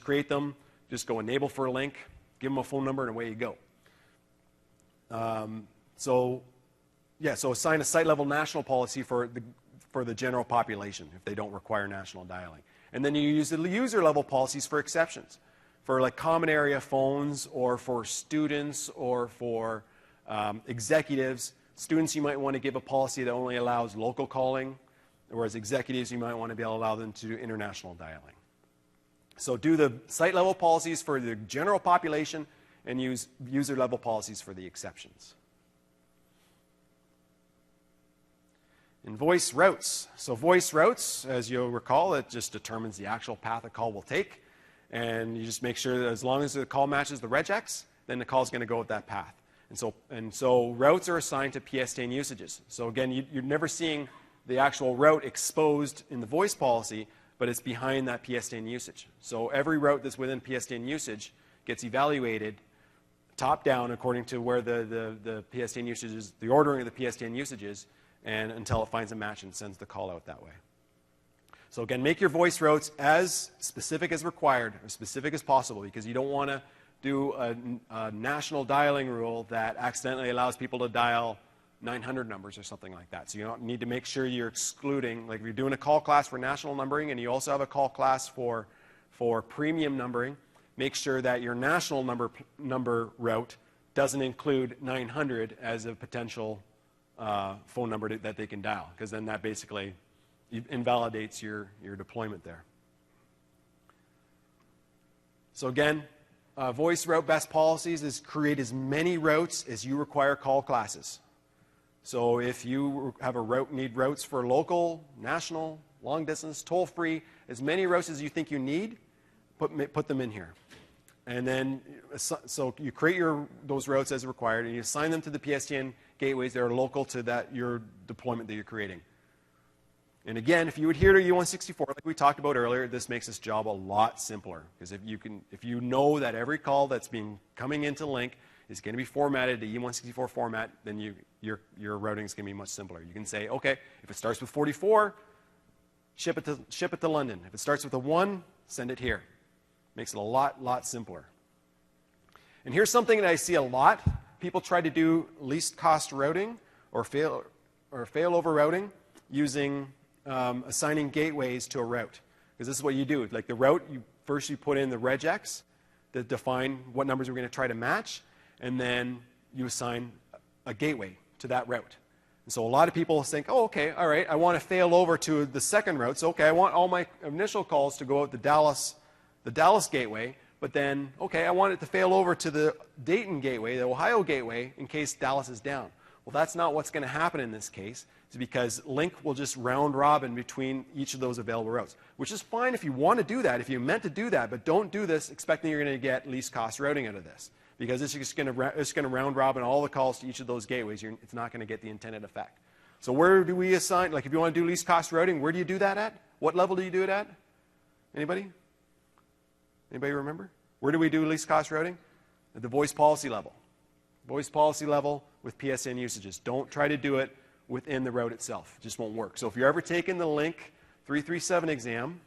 create them, just go enable for a Lync, give them a phone number, and away you go. So assign a site-level national policy for the general population if they don't require national dialing. And then you use the user-level policies for exceptions, for like common area phones or for students or for executives. Students, you might want to give a policy that only allows local calling, whereas executives, you might want to be able to allow them to do international dialing. So do the site-level policies for the general population and use user-level policies for the exceptions. And voice routes. So voice routes, as you'll recall, it just determines the actual path a call will take. And you just make sure that as long as the call matches the regex, then the call is going to go with that path. And so routes are assigned to PSTN usages. So again, you're never seeing the actual route exposed in the voice policy, but it's behind that PSTN usage. So every route that's within PSTN usage gets evaluated top down according to where the PSTN usage is, the ordering of the PSTN usages, and until it finds a match and sends the call out that way. So again, make your voice routes as specific as required, as specific as possible, because you don't want to do a national dialing rule that accidentally allows people to dial 900 numbers or something like that. So you don't need to make sure you're excluding, like if you're doing a call class for national numbering and you also have a call class for premium numbering, make sure that your national number route doesn't include 900 as a potential phone number that they can dial, because then that basically invalidates your deployment there. So again, voice route best policies is create as many routes as you require call classes. So if you have need routes for local, national, long distance, toll-free, as many routes as you think you need, put them in here. And then, so you create those routes as required, and you assign them to the PSTN gateways that are local to your deployment that you're creating. And again, if you adhere to E164, like we talked about earlier, this makes this job a lot simpler. Because if you know that every call that's coming into Lync is going to be formatted to E164 format, then your routing is going to be much simpler. You can say, okay, if it starts with 44, ship it to London. If it starts with a 1, send it here. Makes it a lot simpler. And here's something that I see a lot. People try to do least cost routing or failover routing using assigning gateways to a route. Because this is what you do. Like the route, first you put in the regex that define what numbers we're going to try to match, and then you assign a gateway to that route. And so a lot of people think, oh, okay, all right, I want to fail over to the second route. So, okay, I want all my initial calls to go out the Dallas gateway, but then, okay, I want it to fail over to the Dayton gateway, the Ohio gateway, in case Dallas is down. Well, that's not what's going to happen in this case. It's because Lync will just round robin between each of those available routes, which is fine if you want to do that, if you meant to do that, but don't do this expecting you're going to get least cost routing out of this, because it's just going to round robin all the calls to each of those gateways. It's not going to get the intended effect. So where do we assign, like if you want to do least cost routing, where do you do that at? What level do you do it at? Anybody? Anybody remember? Where do we do least cost routing? At the voice policy level. Voice policy level with PSTN usages. Don't try to do it within the route itself. It just won't work. So if you're ever taking the Lync 337 exam,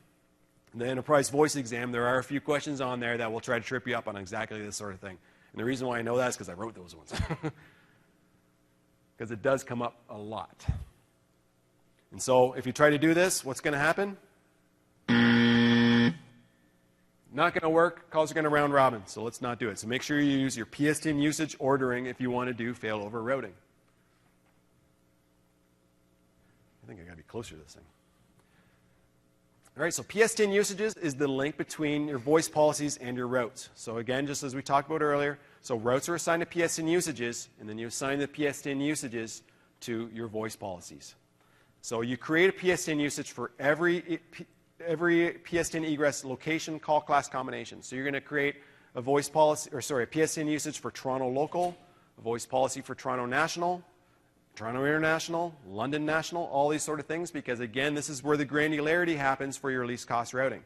the enterprise voice exam, there are a few questions on there that will try to trip you up on exactly this sort of thing. And the reason why I know that is because I wrote those ones. Because it does come up a lot. And so if you try to do this, what's going to happen? Not going to work. Calls are going to round robin. So let's not do it. So make sure you use your PSTN usage ordering if you want to do failover routing. I think I got to be closer to this thing. All right, so PSTN usages is the link between your voice policies and your routes. So again, just as we talked about earlier, so routes are assigned to PSTN usages, and then you assign the PSTN usages to your voice policies. So you create a PSTN usage for every PSTN egress location call class combination. So you're going to create a voice policy, or sorry, a PSTN usage for Toronto local, a voice policy for Toronto national, Toronto International, London National, all these sort of things, because again, this is where the granularity happens for your least cost routing.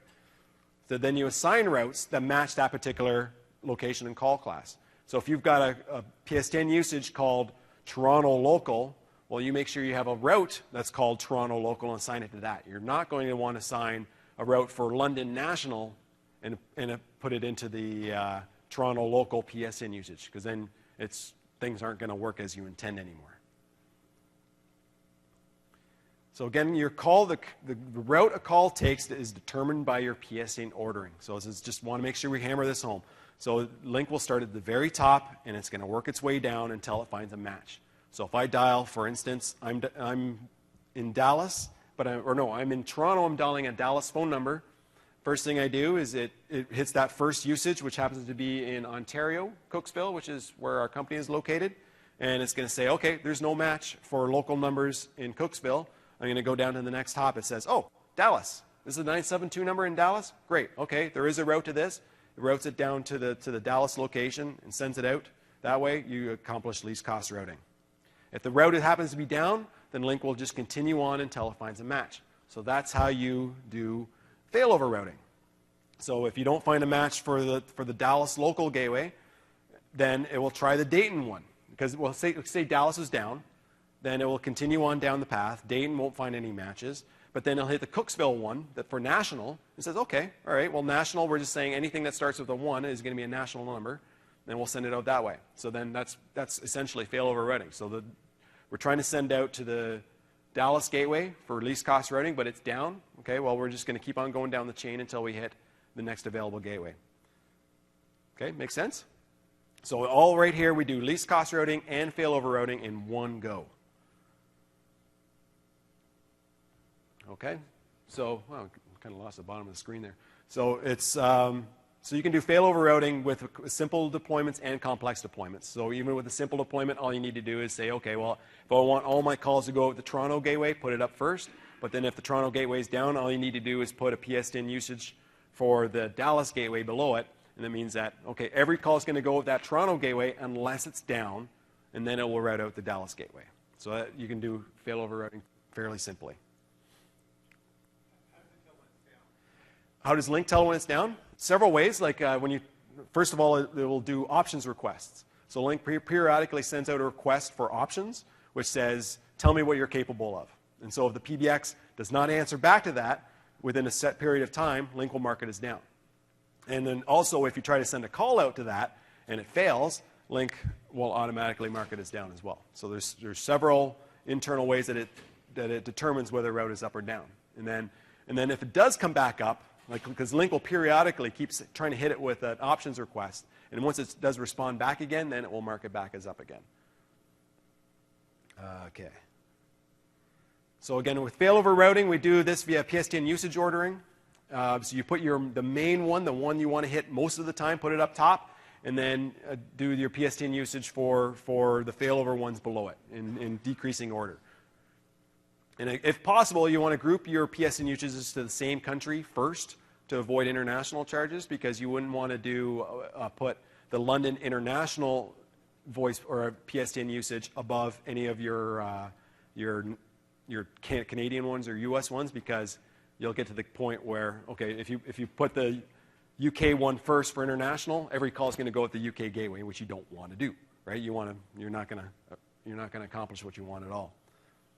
So then you assign routes that match that particular location and call class. So if you've got a PSTN usage called Toronto Local, well, you make sure you have a route that's called Toronto Local and assign it to that. You're not going to want to assign a route for London National and put it into the Toronto Local PSTN usage, because then things aren't going to work as you intend anymore. So again, your call, the route a call takes is determined by your PSTN ordering. So this is just want to make sure we hammer this home. So Lync will start at the very top, and it's going to work its way down until it finds a match. So if I dial, for instance, I'm in Dallas, I'm in Toronto, I'm dialing a Dallas phone number. First thing I do is it hits that first usage, which happens to be in Ontario, Cooksville, which is where our company is located. And it's going to say, okay, there's no match for local numbers in Cooksville. I'm going to go down to the next hop. It says, oh, Dallas. This is a 972 number in Dallas? Great. Okay, there is a route to this. It routes it down to the Dallas location and sends it out. That way, you accomplish least cost routing. If the route happens to be down, then Lync will just continue on until it finds a match. So that's how you do failover routing. So if you don't find a match for the Dallas local gateway, then it will try the Dayton one. Because, well, say Dallas is down. Then it will continue on down the path. Dayton won't find any matches. But then it'll hit the Cooksville one that for national. It says, okay, all right, well, national, we're just saying anything that starts with a 1 is going to be a national number. Then we'll send it out that way. So then that's essentially failover routing. So we're trying to send out to the Dallas gateway for least cost routing, but it's down. Okay, well, we're just going to keep on going down the chain until we hit the next available gateway. Okay, makes sense? So all right here, we do least cost routing and failover routing in one go. Okay, so I kind of lost the bottom of the screen there. So it's so you can do failover routing with simple deployments and complex deployments. So even with a simple deployment, all you need to do is say, okay, well, if I want all my calls to go with the Toronto gateway, put it up first. But then if the Toronto gateway is down, all you need to do is put a PSTN usage for the Dallas gateway below it. And that means that, okay, every call is going to go with that Toronto gateway unless it's down, and then it will route out the Dallas gateway. So that you can do failover routing fairly simply. How does Lync tell when it's down? Several ways. Like first of all, it will do options requests. So Lync periodically sends out a request for options, which says, tell me what you're capable of. And so if the PBX does not answer back to that within a set period of time, Lync will mark it as down. And then also, if you try to send a call out to that and it fails, Lync will automatically mark it as down as well. So there's several internal ways that it determines whether a route is up or down. And then if it does come back up, because Lync will periodically keep trying to hit it with an options request, and once it does respond back again, then it will mark it back as up again. Okay. So again, with failover routing, we do this via PSTN usage ordering. So you put the main one, the one you want to hit most of the time, put it up top, and then do your PSTN usage for the failover ones below it in decreasing order. And if possible, you want to group your PSTN usages to the same country first to avoid international charges, because you wouldn't want to put the London International voice or PSTN usage above any of your Canadian ones or US ones, because you'll get to the point where, okay, if you put the UK one first for international, every call is going to go with the UK gateway, which you don't want to do, right? You're not going to accomplish what you want at all.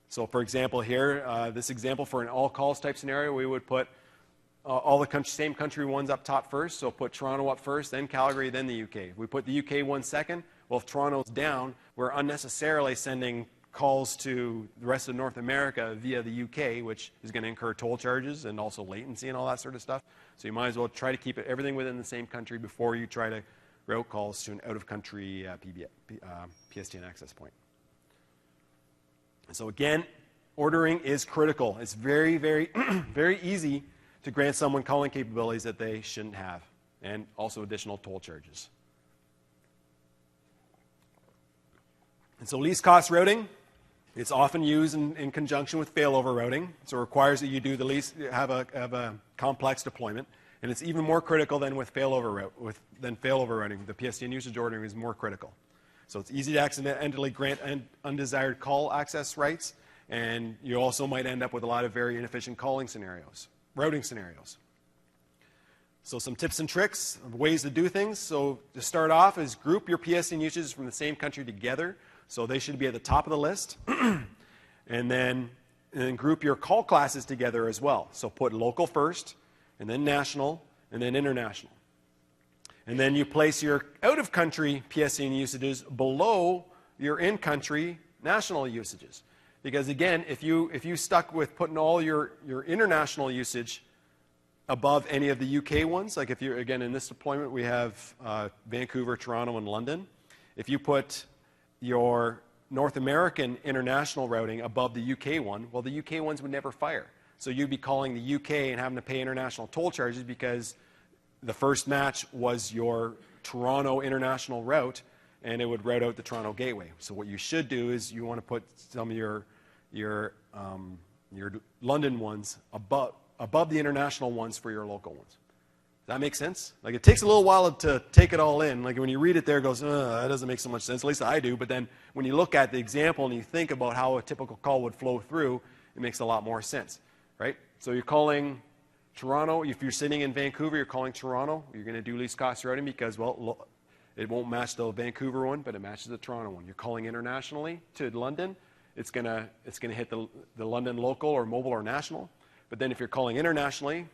So for example here, this example for an all calls type scenario, we would put all the same country ones up top first. So put Toronto up first, then Calgary, then the UK. If we put the UK one second, well, if Toronto's down, we're unnecessarily sending calls to the rest of North America via the UK, which is going to incur toll charges and also latency and all that sort of stuff. So you might as well try to keep everything within the same country before you try to route calls to an out-of-country PSTN access point. So again, ordering is critical. It's very, very, very easy to grant someone calling capabilities that they shouldn't have, and also additional toll charges. And so least cost routing, it's often used in conjunction with failover routing. So it requires that you do have a complex deployment. And it's even more critical than with failover routing. The PSTN usage ordering is more critical. So it's easy to accidentally grant undesired call access rights. And you also might end up with a lot of very inefficient routing scenarios. So some tips and tricks, ways to do things. So to start off is group your PSTN usages from the same country together. So they should be at the top of the list. and then group your call classes together as well. So put local first, and then national, and then international. And then you place your out-of-country PSTN usages below your in-country national usages. Because again, if you stuck with putting all your international usage above any of the UK ones, like if you're, again, in this deployment, we have Vancouver, Toronto, and London. If you put your North American international routing above the UK one, well, the UK ones would never fire. So you'd be calling the UK and having to pay international toll charges because the first match was your Toronto international route, and it would route out the Toronto gateway. So what you should do is you want to put some of your London ones above the international ones for your local ones. Does that make sense? Like, it takes a little while to take it all in. Like, when you read it there, it goes, that doesn't make so much sense. At least I do. But then when you look at the example and you think about how a typical call would flow through, it makes a lot more sense, right? So you're calling Toronto. If you're sitting in Vancouver, you're calling Toronto. You're going to do least cost routing because, well, it won't match the Vancouver one, but it matches the Toronto one. You're calling internationally to London. It's going to hit the London local or mobile or national. But then if you're calling internationally,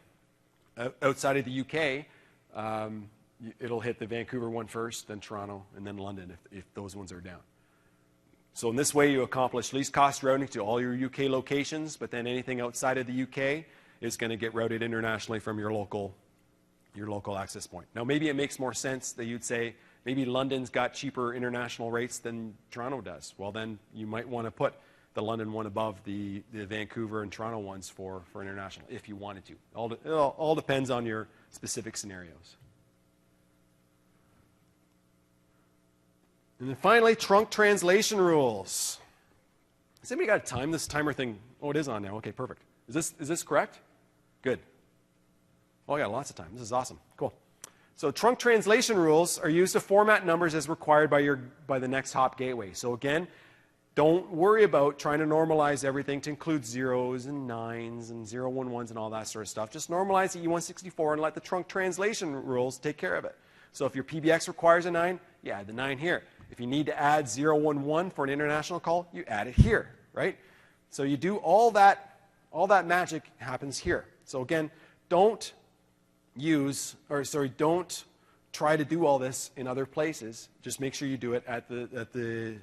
outside of the UK, it'll hit the Vancouver one first, then Toronto, and then London if those ones are down. So in this way, you accomplish least cost routing to all your UK locations, but then anything outside of the UK is going to get routed internationally from your local access point. Now, maybe it makes more sense that you'd say, maybe London's got cheaper international rates than Toronto does. Well, then you might want to put the London one above the Vancouver and Toronto ones for international, if you wanted to. It all depends on your specific scenarios. And then finally, trunk translation rules. Has anybody got time? This timer thing, oh, it is on now. Okay, perfect. Is this correct? Good. Oh, I got lots of time. This is awesome. Cool. So trunk translation rules are used to format numbers as required by the next hop gateway. So again, don't worry about trying to normalize everything to include zeros and nines and 011s and all that sort of stuff. Just normalize the E164 and let the trunk translation rules take care of it. So if your PBX requires a 9, you add the 9 here. If you need to add 011 for an international call, you add it here, right? So you do all that magic happens here. So again, don't try to do all this in other places. Just make sure you do it at the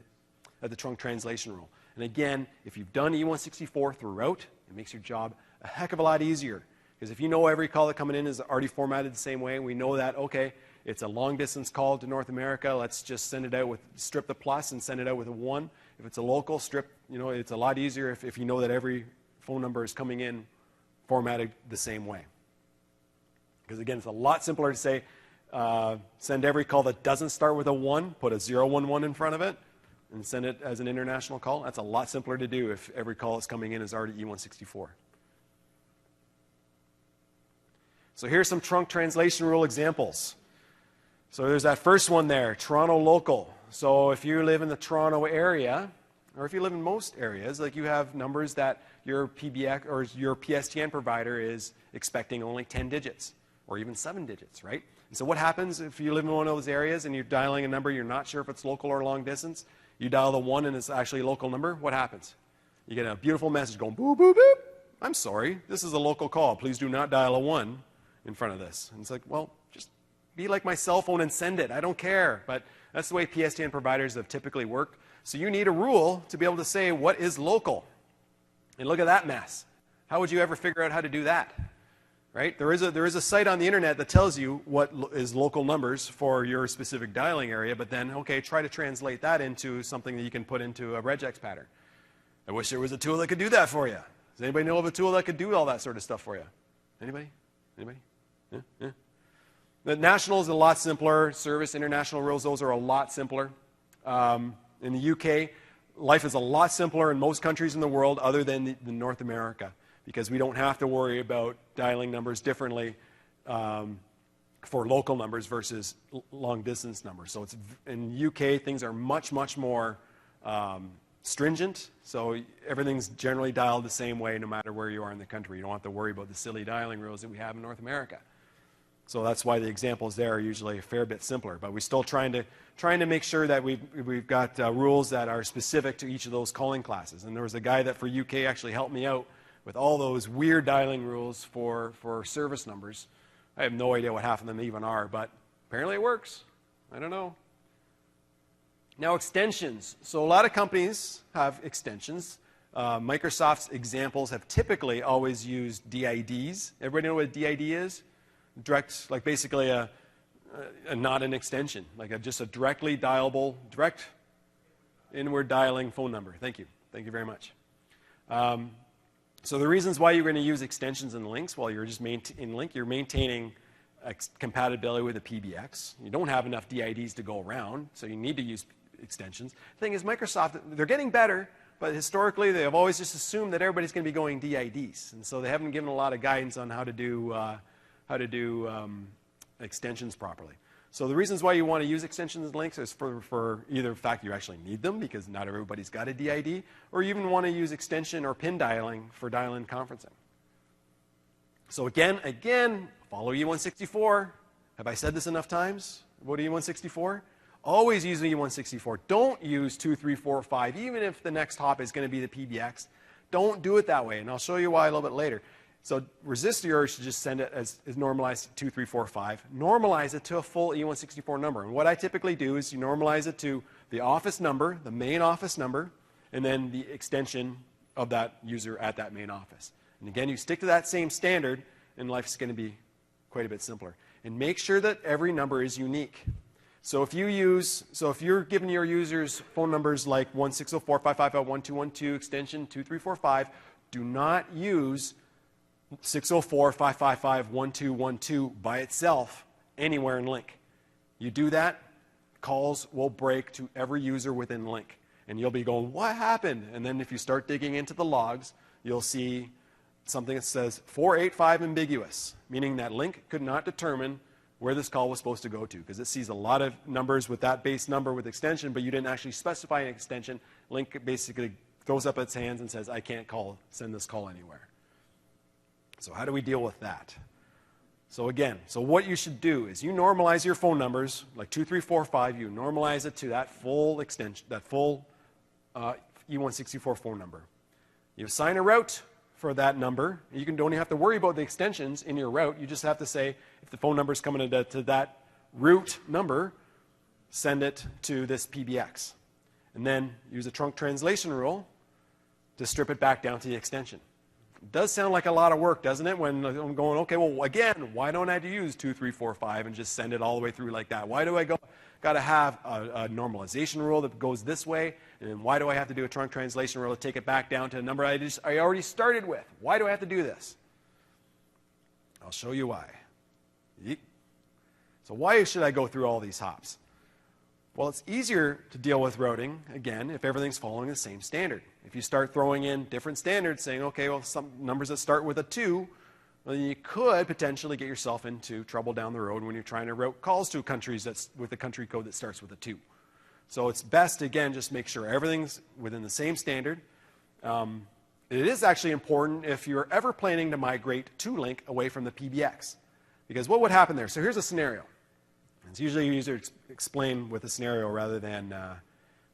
trunk translation rule. And again, if you've done E164 throughout, it makes your job a heck of a lot easier. Because if you know every call that coming in is already formatted the same way, and we know that, okay, it's a long distance call to North America, let's just send it out strip the plus and send it out with a 1. If it's a local, strip, it's a lot easier if you know that every phone number is coming in formatted the same way. Because again, it's a lot simpler to say, send every call that doesn't start with a 1, put a 011 in front of it, and send it as an international call. That's a lot simpler to do if every call that's coming in is already E164. So here's some trunk translation rule examples. So there's that first one there, Toronto local. So if you live in the Toronto area, or if you live in most areas, like you have numbers that your PBX or your PSTN provider is expecting only 10 digits or even 7 digits, right? And so what happens if you live in one of those areas and you're dialing a number, you're not sure if it's local or long distance, you dial the 1 and it's actually a local number, what happens? You get a beautiful message going, boop, boop, boop. I'm sorry, this is a local call. Please do not dial a 1 in front of this. And it's like, well, just be like my cell phone and send it. I don't care. But that's the way PSTN providers have typically worked. So you need a rule to be able to say what is local. And look at that mess. How would you ever figure out how to do that? Right? There is a site on the internet that tells you what is local numbers for your specific dialing area, but then, okay, try to translate that into something that you can put into a regex pattern. I wish there was a tool that could do that for you. Does anybody know of a tool that could do all that sort of stuff for you? Anybody? Anybody? Yeah? Yeah? The national is a lot simpler. Service, international rules, those are a lot simpler. In the UK, life is a lot simpler in most countries in the world other than the North America, because we don't have to worry about dialing numbers differently for local numbers versus long-distance numbers. So in the UK, things are much, much more stringent. So everything's generally dialed the same way no matter where you are in the country. You don't have to worry about the silly dialing rules that we have in North America. So that's why the examples there are usually a fair bit simpler. But we're still trying to make sure that we've got rules that are specific to each of those calling classes. And there was a guy that for UK actually helped me out with all those weird dialing rules for service numbers. I have no idea what half of them even are, but apparently it works. I don't know. Now, extensions. So a lot of companies have extensions. Microsoft's examples have typically always used DIDs. Everybody know what a DID is? Direct, like basically not an extension, like just a directly dialable, direct inward dialing phone number. Thank you. Thank you very much. So the reasons why you're going to use extensions and links, well, you're just in Lync, you're maintaining compatibility with the PBX. You don't have enough DIDs to go around, so you need to use extensions. The thing is, Microsoft, they're getting better, but historically they have always just assumed that everybody's going to be going DIDs, and so they haven't given a lot of guidance on how to do extensions properly. So the reasons why you want to use extensions and links is for either the fact you actually need them because not everybody's got a DID, or you even want to use extension or pin dialing for dial-in conferencing. So again, follow E164. Have I said this enough times about E164? Always use E164. Don't use 2, 3, 4, 5, even if the next hop is going to be the PBX. Don't do it that way, and I'll show you why a little bit later. So resist the urge to just send it as normalized 2, 3, 4, 5. Normalize it to a full E164 number. And what I typically do is you normalize it to the office number, the main office number, and then the extension of that user at that main office. And again, you stick to that same standard, and life is going to be quite a bit simpler. And make sure that every number is unique. So if you're giving your users phone numbers like 1-604-555-1212, extension 2345, do not use 604-555-1212 by itself anywhere in Lync. You do that, calls will break to every user within Lync. And you'll be going, what happened? And then if you start digging into the logs, you'll see something that says 485 ambiguous, meaning that Lync could not determine where this call was supposed to go to, because it sees a lot of numbers with that base number with extension, but you didn't actually specify an extension. Lync basically throws up its hands and says, I can't send this call anywhere. So how do we deal with that? So again, what you should do is you normalize your phone numbers, like 2, 3, 4, 5, you normalize it to that full extension, that full E164 phone number. You assign a route for that number. You don't even have to worry about the extensions in your route. You just have to say, if the phone number is coming to that route number, send it to this PBX. And then use a trunk translation rule to strip it back down to the extension. It does sound like a lot of work, doesn't it? When I'm going, okay, well, again, why don't I use 2, 3, 4, 5 and just send it all the way through like that? Why do I got to have a normalization rule that goes this way? And then why do I have to do a trunk translation rule to take it back down to a number I already started with? Why do I have to do this? I'll show you why. So why should I go through all these hops? Well, it's easier to deal with routing, again, if everything's following the same standard. If you start throwing in different standards, saying, okay, well, some numbers that start with a 2, well, you could potentially get yourself into trouble down the road when you're trying to route calls to countries with a country code that starts with a 2. So it's best, again, just make sure everything's within the same standard. It is actually important if you're ever planning to migrate to Lync away from the PBX. Because what would happen there? So here's a scenario. It's usually easier to explain with a scenario rather than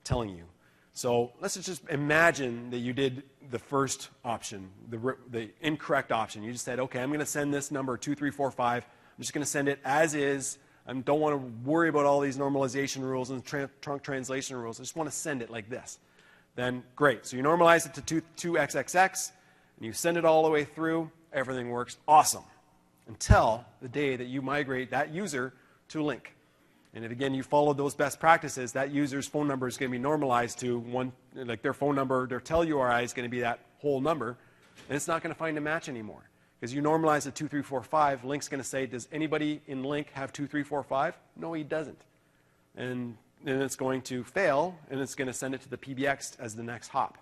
telling you. So let's just imagine that you did the first option, the incorrect option. You just said, okay, I'm going to send this number 2345. I'm just going to send it as is. I don't want to worry about all these normalization rules and trunk translation rules. I just want to send it like this. Then great. So you normalize it to 2XXX, and you send it all the way through. Everything works awesome until the day that you migrate that user to Lync. And if, again, you follow those best practices, that user's phone number is going to be normalized to one, like their phone number, their tel URI is going to be that whole number, and it's not going to find a match anymore. Because you normalize it 2345, Lync's going to say, does anybody in Lync have 2345? No, he doesn't. And then it's going to fail, and it's going to send it to the PBX as the next hop.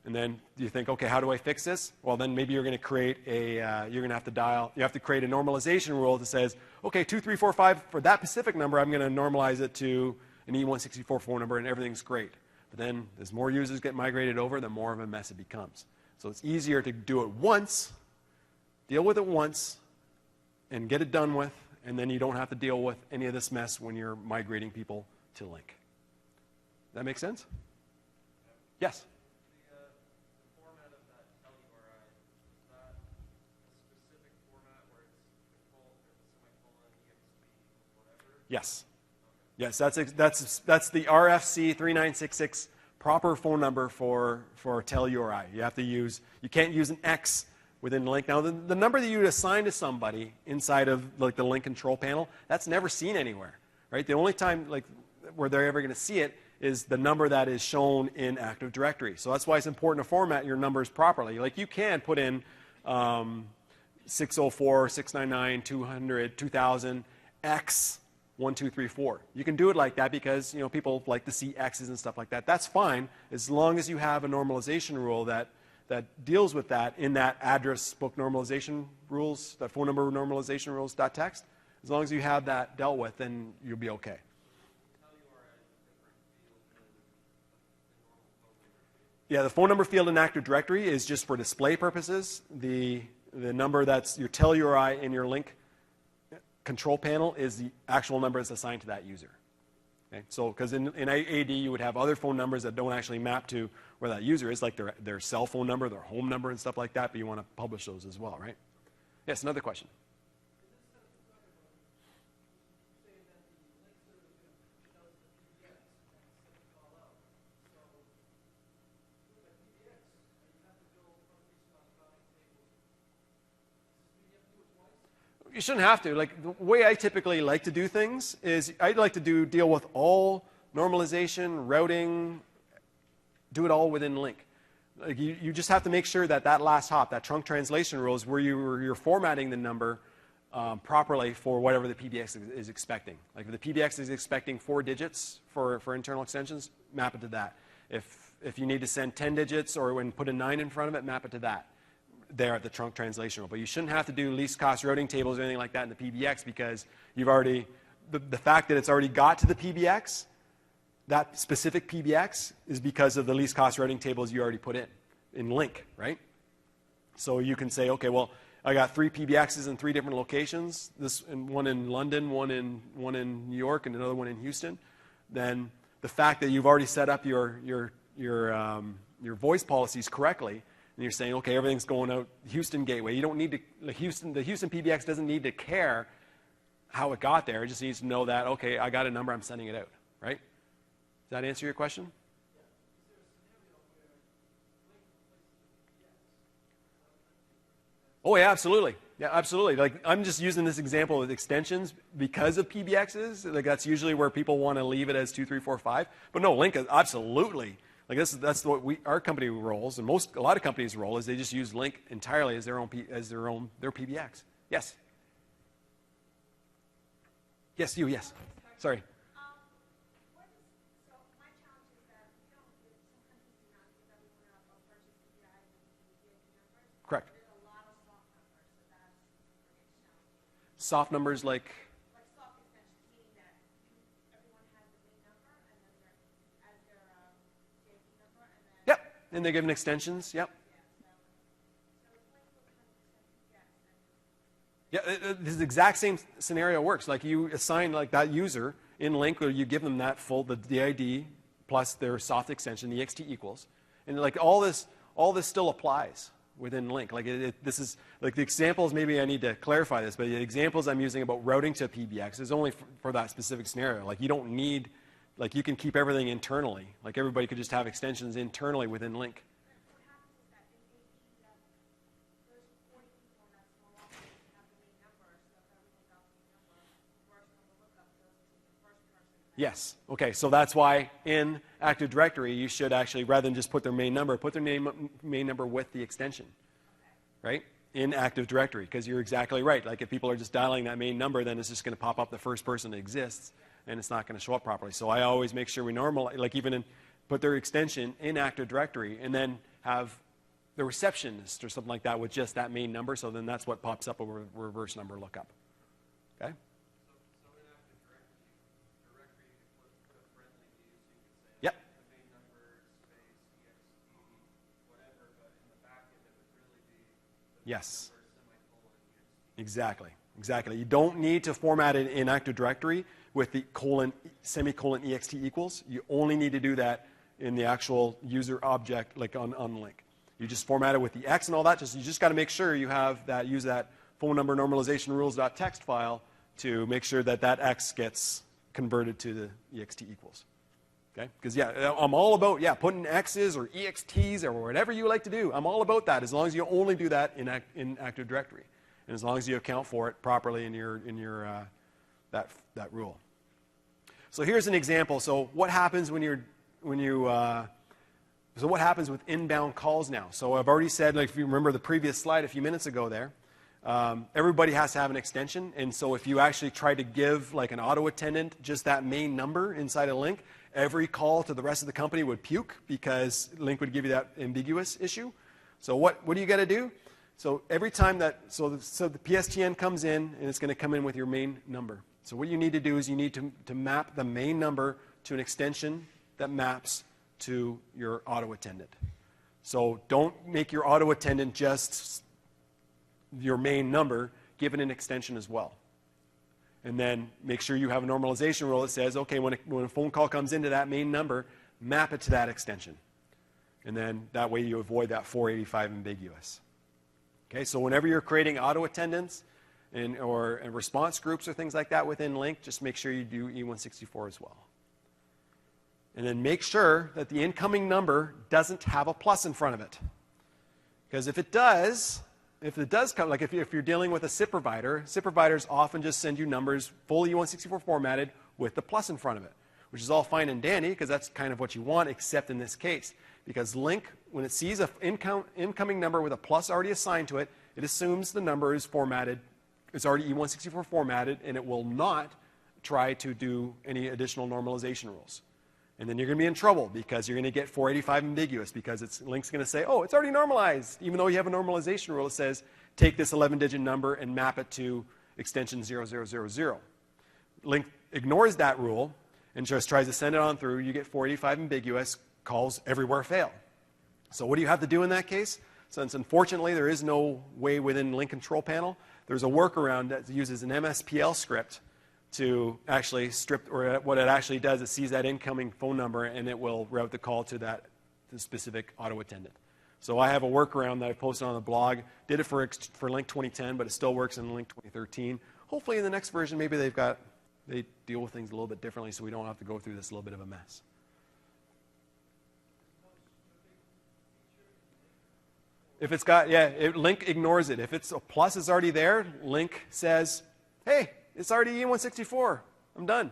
And then you think, okay, how do I fix this? Well, then maybe you're going to create a, you have to create a normalization rule that says, okay, 2345 for that specific number, I'm going to normalize it to an E164 phone number, and everything's great. But then as more users get migrated over, the more of a mess it becomes. So it's easier to do it once, deal with it once, and get it done with, and then you don't have to deal with any of this mess when you're migrating people to Lync. Does that make sense? Yes? The format of that tell-URI, is that a specific format where it's semicolon, EXP, whatever? Yes. Yes, that's the RFC 3966 proper phone number for tell URI. You can't use an X within Lync. Now, the number that you would assign to somebody inside of like the Lync control panel, that's never seen anywhere, right? The only time like where they're ever going to see it is the number that is shown in Active Directory. So that's why it's important to format your numbers properly. Like you can put in 604, 699, 200, 2000, X, 1234. You can do it like that because people like to see X's and stuff like that. That's fine as long as you have a normalization rule that deals with that in that address book normalization rules, that phone number normalization rules.txt. As long as you have that dealt with, then you'll be okay. Yeah, the phone number field in Active Directory is just for display purposes. The number that's your tell URI in your Lync control panel is the actual number that's assigned to that user. Okay? So, because in AD you would have other phone numbers that don't actually map to where that user is, like their cell phone number, their home number, and stuff like that, but you want to publish those as well, right? Yes, another question. You shouldn't have to. Like the way I typically like to do things is I'd like to deal with all normalization, routing, do it all within Lync. Like you just have to make sure that last hop, that trunk translation rule, is where you're formatting the number properly for whatever the PBX is expecting. Like if the PBX is expecting 4 digits for internal extensions, map it to that. If you need to send 10 digits or when put a 9 in front of it, map it to that. There at the trunk translation rule. But you shouldn't have to do least cost routing tables or anything like that in the PBX because you've already, the fact that it's already got to the PBX, that specific PBX is because of the least cost routing tables you already put in Lync, right? So you can say, okay, well, I got 3 PBXs in 3 different locations, one in London, one in New York, and another one in Houston. Then the fact that you've already set up your voice policies correctly, and you're saying, okay, everything's going out Houston gateway. You don't need to, the Houston PBX doesn't need to care how it got there. It just needs to know that, okay, I got a number, I'm sending it out, right? Does that answer your question? Oh, yeah, absolutely. Yeah, absolutely. Like, I'm just using this example with extensions because of PBXs. Like, that's usually where people want to leave it as 2345. But no, Lync is absolutely. Like that's what our company rolls, and a lot of companies roll is they just use Lync entirely as their PBX. Yes. Yes, you. Yes. Sorry. So my challenge is that we don't give, some countries do not give everyone a purchase CPI and numbers. Correct. There's a lot of soft numbers, so that's challenging. Soft numbers like. Like soft extensions, meaning that everyone has the main number and then as their JP number and then. Yep. And they're given extensions. Yep. Yeah, this exact same scenario works. Like you assign like that user in Lync, or you give them that the ID plus their soft extension, the ext equals, and like all this still applies within Lync. Like this is like the examples. Maybe I need to clarify this, but the examples I'm using about routing to PBX is only for that specific scenario. Like you don't need, like you can keep everything internally. Like everybody could just have extensions internally within Lync. Yes. Okay, so that's why in Active Directory you should actually, rather than just put their main number, put their main number with the extension, right? in Active Directory, because you're exactly right. Like if people are just dialing that main number, then it's just going to pop up the first person that exists, and it's not going to show up properly. So I always make sure we normalize, like even put their extension in Active Directory, and then have the receptionist or something like that with just that main number. So then that's what pops up over reverse number lookup. Okay. So in Active Directory, you can put a friendly key, so you can say Yep. the main number, space, ext, whatever, but in the back end, it would really be the Yes. main number, semicolon, ext. Exactly. Exactly. You don't need to format it in Active Directory with the semicolon ext equals. You only need to do that in the actual user object, like on Lync. You just format it with the X and all that. You just got to make sure you have that, use that phone number normalization rules.txt file to make sure that that X gets converted to the ext equals. Okay? Because, yeah, I'm all about, putting X's or EXTs or whatever you like to do. I'm all about that, as long as you only do that in Active Directory. And as long as you account for it properly in your that rule. So here's an example. So what happens so what happens with inbound calls now? So I've already said, like if you remember the previous slide a few minutes ago there, everybody has to have an extension. And so if you actually try to give like an auto attendant just that main number inside a Lync, every call to the rest of the company would puke, because Lync would give you that ambiguous issue. So what do you got to do? So every time the PSTN comes in, and it's going to come in with your main number. So what you need to do is you need to map the main number to an extension that maps to your auto attendant. So don't make your auto attendant just your main number, give it an extension as well. And then make sure you have a normalization rule that says, okay, when a phone call comes into that main number, map it to that extension. And then that way you avoid that 485 ambiguous. Okay, so whenever you're creating auto attendants or response groups or things like that within Lync, just make sure you do E164 as well. And then make sure that the incoming number doesn't have a plus in front of it. Because if it does come, like if you're dealing with a SIP provider, SIP providers often just send you numbers fully E164 formatted with the plus in front of it, which is all fine and dandy, because that's kind of what you want, except in this case. Because Lync, when it sees an incoming number with a plus already assigned to it, it assumes the number is formatted, it's already E164 formatted, and it will not try to do any additional normalization rules. And then you're going to be in trouble, because you're going to get 485 ambiguous, because Lync's going to say, oh, it's already normalized, even though you have a normalization rule that says take this 11-digit number and map it to extension 0000. Lync ignores that rule and just tries to send it on through. You get 485 ambiguous, calls everywhere fail. So what do you have to do in that case? Since unfortunately there is no way within Lync control panel, there's a workaround that uses an MSPL script to actually strip, or what it actually does, it sees that incoming phone number and it will route the call to the specific auto attendant. So I have a workaround that I posted on the blog. Did it for Lync 2010, but it still works in Lync 2013. Hopefully in the next version, maybe they deal with things a little bit differently, so we don't have to go through this little bit of a mess. If it's got, Lync ignores it. If it's a plus is already there, Lync says, hey, it's already E164. I'm done.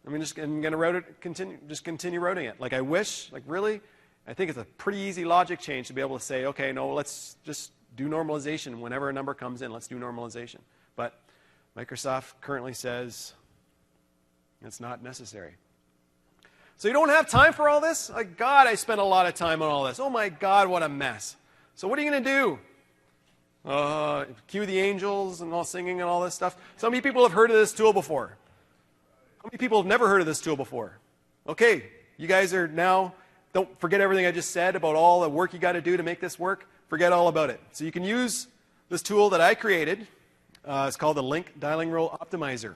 I'm going to route it, continue routing it. Like I wish, like really, I think it's a pretty easy logic change to be able to say, okay, no, let's just do normalization. Whenever a number comes in, let's do normalization. But Microsoft currently says it's not necessary. So you don't have time for all this? Like, God, I spent a lot of time on all this. Oh my God, what a mess. So what are you going to do? Cue the angels and all singing and all this stuff. So many people have heard of this tool before. How many people have never heard of this tool before? Okay, you guys are now, don't forget everything I just said about all the work you got to do to make this work. Forget all about it. So you can use this tool that I created. It's called the Lync Dialing Rule Optimizer.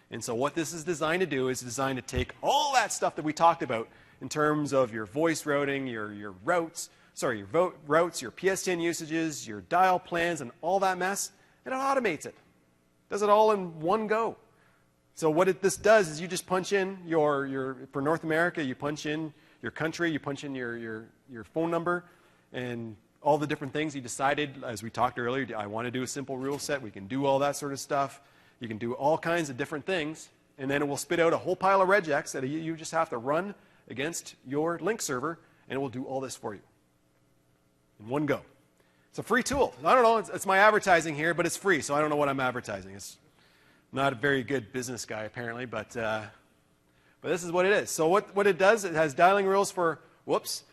And so what this is designed to do is designed to take all that stuff that we talked about in terms of your voice routing, your routes, your routes, your PSTN usages, your dial plans, and all that mess, and it automates it. Does it all in one go. So what this does is you just punch in for North America, you punch in your country, you punch in your phone number, and all the different things you decided, as we talked earlier, I want to do a simple rule set. We can do all that sort of stuff. You can do all kinds of different things, and then it will spit out a whole pile of regex that you just have to run against your Lync server, and it will do all this for you in one go. It's a free tool. I don't know, it's my advertising here, but it's free, so I don't know what I'm advertising. It's not a very good business guy, apparently, but this is what it is. So what it does, it has dialing rules for,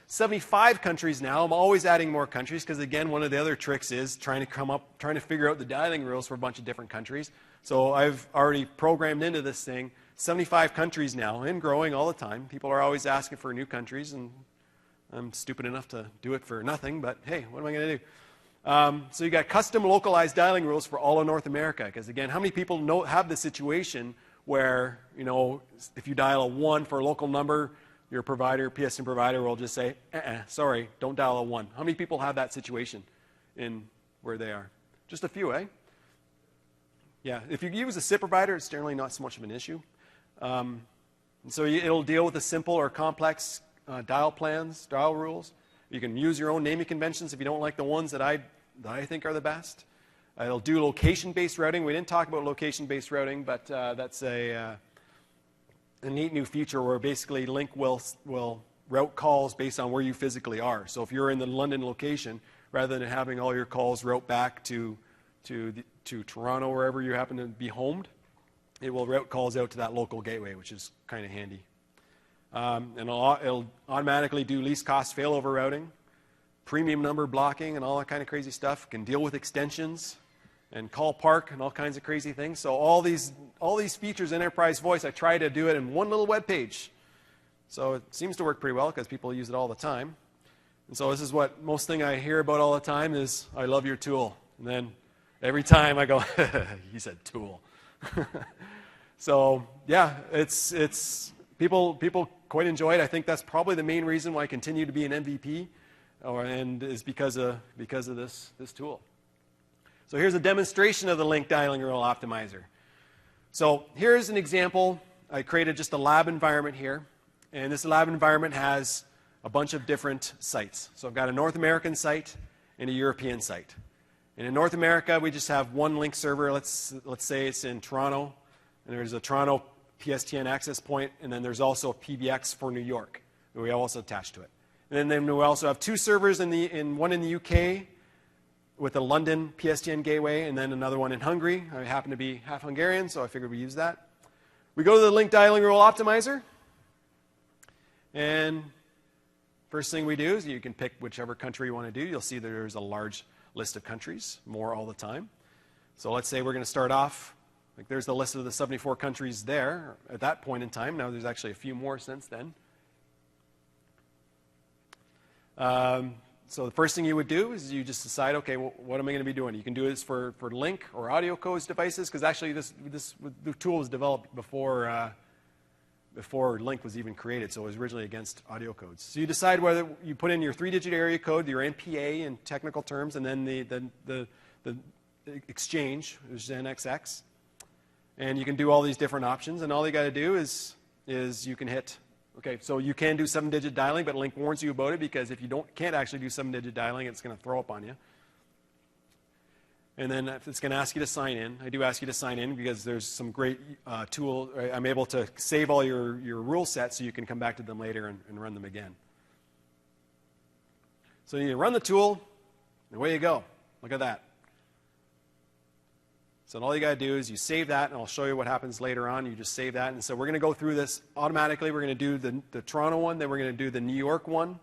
75 countries now. I'm always adding more countries because, again, one of the other tricks is trying to figure out the dialing rules for a bunch of different countries. So I've already programmed into this thing 75 countries now and growing all the time. People are always asking for new countries, and I'm stupid enough to do it for nothing, but hey, what am I going to do? So you got custom localized dialing rules for all of North America because, again, how many people have the situation where, if you dial a 1 for a local number, your provider, PSTN provider, will just say, sorry, don't dial a 1. How many people have that situation in where they are? Just a few, eh? Yeah, if you use a SIP provider, it's generally not so much of an issue. And so it'll deal with the simple or complex dial plans, dial rules. You can use your own naming conventions if you don't like the ones that I think are the best. It'll do location-based routing. We didn't talk about location-based routing, but that's a neat new feature where basically Lync will route calls based on where you physically are. So if you're in the London location, rather than having all your calls route back to Toronto, wherever you happen to be homed, it will route calls out to that local gateway, which is kind of handy. And it'll automatically do least cost failover routing, premium number blocking, and all that kind of crazy stuff. It can deal with extensions and call park and all kinds of crazy things. So all these features in Enterprise Voice, I try to do it in one little web page. So it seems to work pretty well because people use it all the time. And so this is what most thing I hear about all the time is, I love your tool. And then every time I go, he said tool. So yeah, it's people quite enjoy it. I think that's probably the main reason why I continue to be an MVP, and is because of this tool. So here's a demonstration of the Lync dialing rule optimizer. So here's an example. I created just a lab environment here, and this lab environment has a bunch of different sites. So I've got a North American site and a European site. And in North America, we just have one Lync server. Let's say it's in Toronto, and there's a Toronto PSTN access point, and then there's also a PBX for New York that we also attach to it. And then we also have two servers, one in the UK with a London PSTN gateway, and then another one in Hungary. I happen to be half Hungarian, so I figured we use that. We go to the Lync dialing rule optimizer, and first thing we do is you can pick whichever country you want to do. You'll see there's a large list of countries, more all the time. So let's say we're going to start off, like there's the list of the 74 countries there at that point in time. Now there's actually a few more since then. So the first thing you would do is you just decide, okay, well, what am I going to be doing? You can do this for Lync or audio codes devices, because actually the tool was developed before Lync was even created, so it was originally against audio codes. So you decide whether you put in your 3-digit area code, your NPA in technical terms, and then the exchange, which is NXX. And you can do all these different options, and all you got to do is you can hit. Okay, so you can do 7-digit dialing, but Lync warns you about it because if you can't actually do 7-digit dialing, it's going to throw up on you. And then if it's going to ask you to sign in, I do ask you to sign in because there's some great tool. I'm able to save all your rule sets so you can come back to them later and run them again. So you run the tool, and away you go. Look at that. So all you got to do is you save that, and I'll show you what happens later on. You just save that. And so we're going to go through this automatically. We're going to do the Toronto one, then we're going to do the New York one.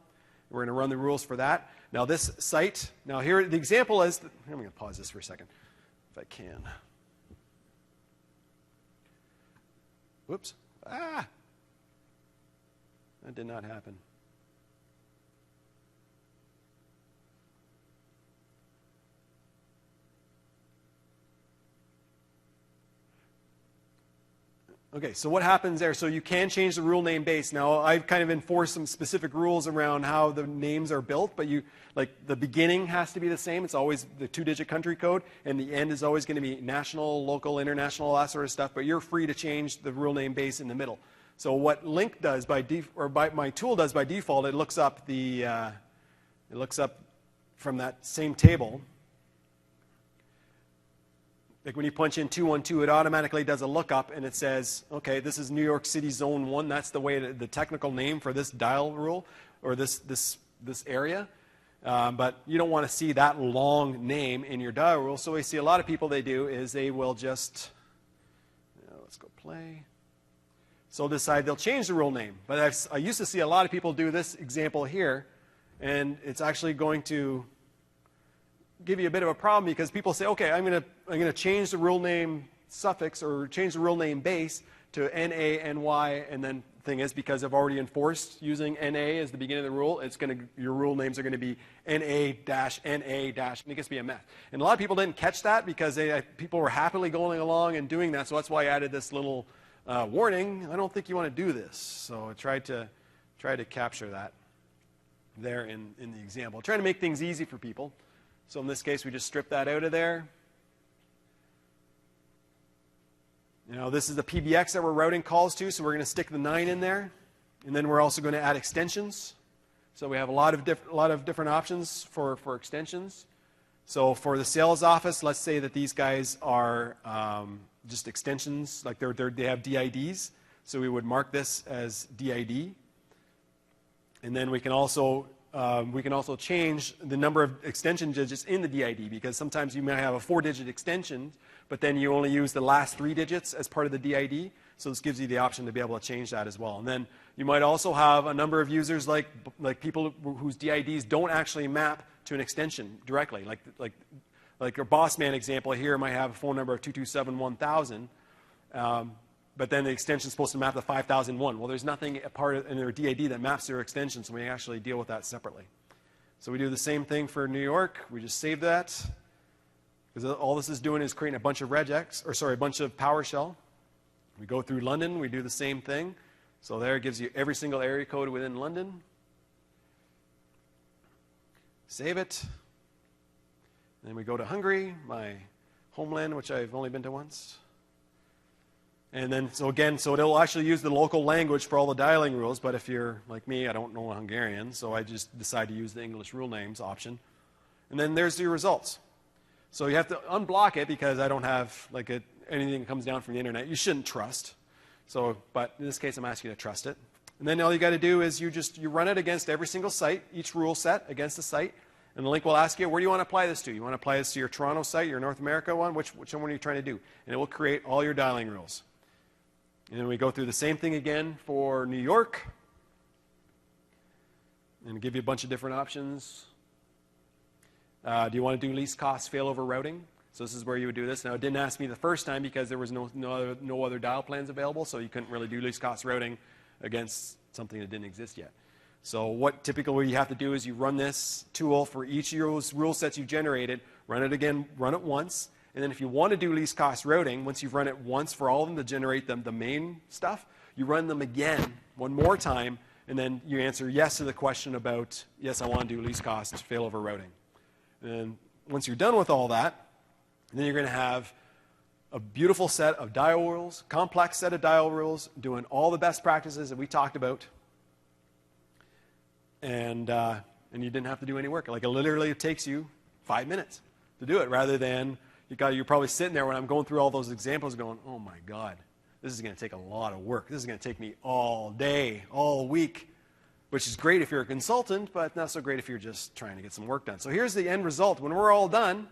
We're going to run the rules for that. Now this site, now here the example is, I'm going to pause this for a second, if I can. Whoops. That did not happen. Okay, so what happens there? So you can change the rule name base. Now, I've kind of enforced some specific rules around how the names are built, but like the beginning has to be the same. It's always the 2-digit country code, and the end is always going to be national, local, international, all that sort of stuff, but you're free to change the rule name base in the middle. So what Lync does my tool does by default, it looks up from that same table. Like when you punch in 212, it automatically does a lookup, and it says, okay, this is New York City Zone 1. That's the technical name for this dial rule, or this area. But you don't want to see that long name in your dial rule. So we see a lot of people, they do is they will just, let's go play. So decide they'll change the rule name. But I used to see a lot of people do this example here, and it's actually going to give you a bit of a problem because people say, okay, I'm going to change the rule name suffix or change the rule name base to NA, NY, and then the thing is, because I've already enforced using NA as the beginning of the rule, your rule names are going to be NA-NA-, and it gets to be a mess. And a lot of people didn't catch that because people were happily going along and doing that, so that's why I added this little warning. I don't think you want to do this. So I tried to capture that there in the example. Trying to make things easy for people. So in this case, we just strip that out of there. This is the PBX that we're routing calls to, so we're going to stick the 9 in there. And then we're also going to add extensions. So we have a lot of different options for extensions. So for the sales office, let's say that these guys are just extensions, like they have DIDs. So we would mark this as DID. And then we can also change the number of extension digits in the DID, because sometimes you might have a 4-digit extension, but then you only use the last 3 digits as part of the DID. So this gives you the option to be able to change that as well. And then you might also have a number of users like people whose DIDs don't actually map to an extension directly. Like your boss man example here might have a phone number of 227-1000. But then the extension is supposed to map to 5001. Well, there's nothing in their DID that maps their extension, so we actually deal with that separately. So we do the same thing for New York. We just save that, because all this is doing is creating a bunch of a bunch of PowerShell. We go through London. We do the same thing. So there it gives you every single area code within London. Save it. And then we go to Hungary, my homeland, which I've only been to once. And then, so it'll actually use the local language for all the dialing rules, but if you're like me, I don't know Hungarian, so I just decide to use the English rule names option. And then there's your results. So you have to unblock it because I don't have anything that comes down from the internet. You shouldn't trust. But in this case, I'm asking you to trust it. And then all you got to do is you run it against every single site, each rule set against the site. And the Lync will ask you, where do you want to apply this to? You want to apply this to your Toronto site, your North America one? Which one are you trying to do? And it will create all your dialing rules. And then we go through the same thing again for New York. And give you a bunch of different options. Do you want to do least cost failover routing? So this is where you would do this. Now, it didn't ask me the first time because there was no other dial plans available, so you couldn't really do least cost routing against something that didn't exist yet. So what typically you have to do is you run this tool for each of your rule sets you generated, run it again, run it once, and then if you want to do least cost routing, once you've run it once for all of them to generate the main stuff, you run them again one more time, and then you answer yes to the question about, yes, I want to do least cost failover routing. And once you're done with all that, then you're going to have a beautiful set of dial rules, complex set of dial rules, doing all the best practices that we talked about. And you didn't have to do any work. It literally takes you 5 minutes to do it, rather than you're probably sitting there when I'm going through all those examples going, oh my God, this is going to take a lot of work. This is going to take me all day, all week, which is great if you're a consultant, but not so great if you're just trying to get some work done. So here's the end result. When we're all done,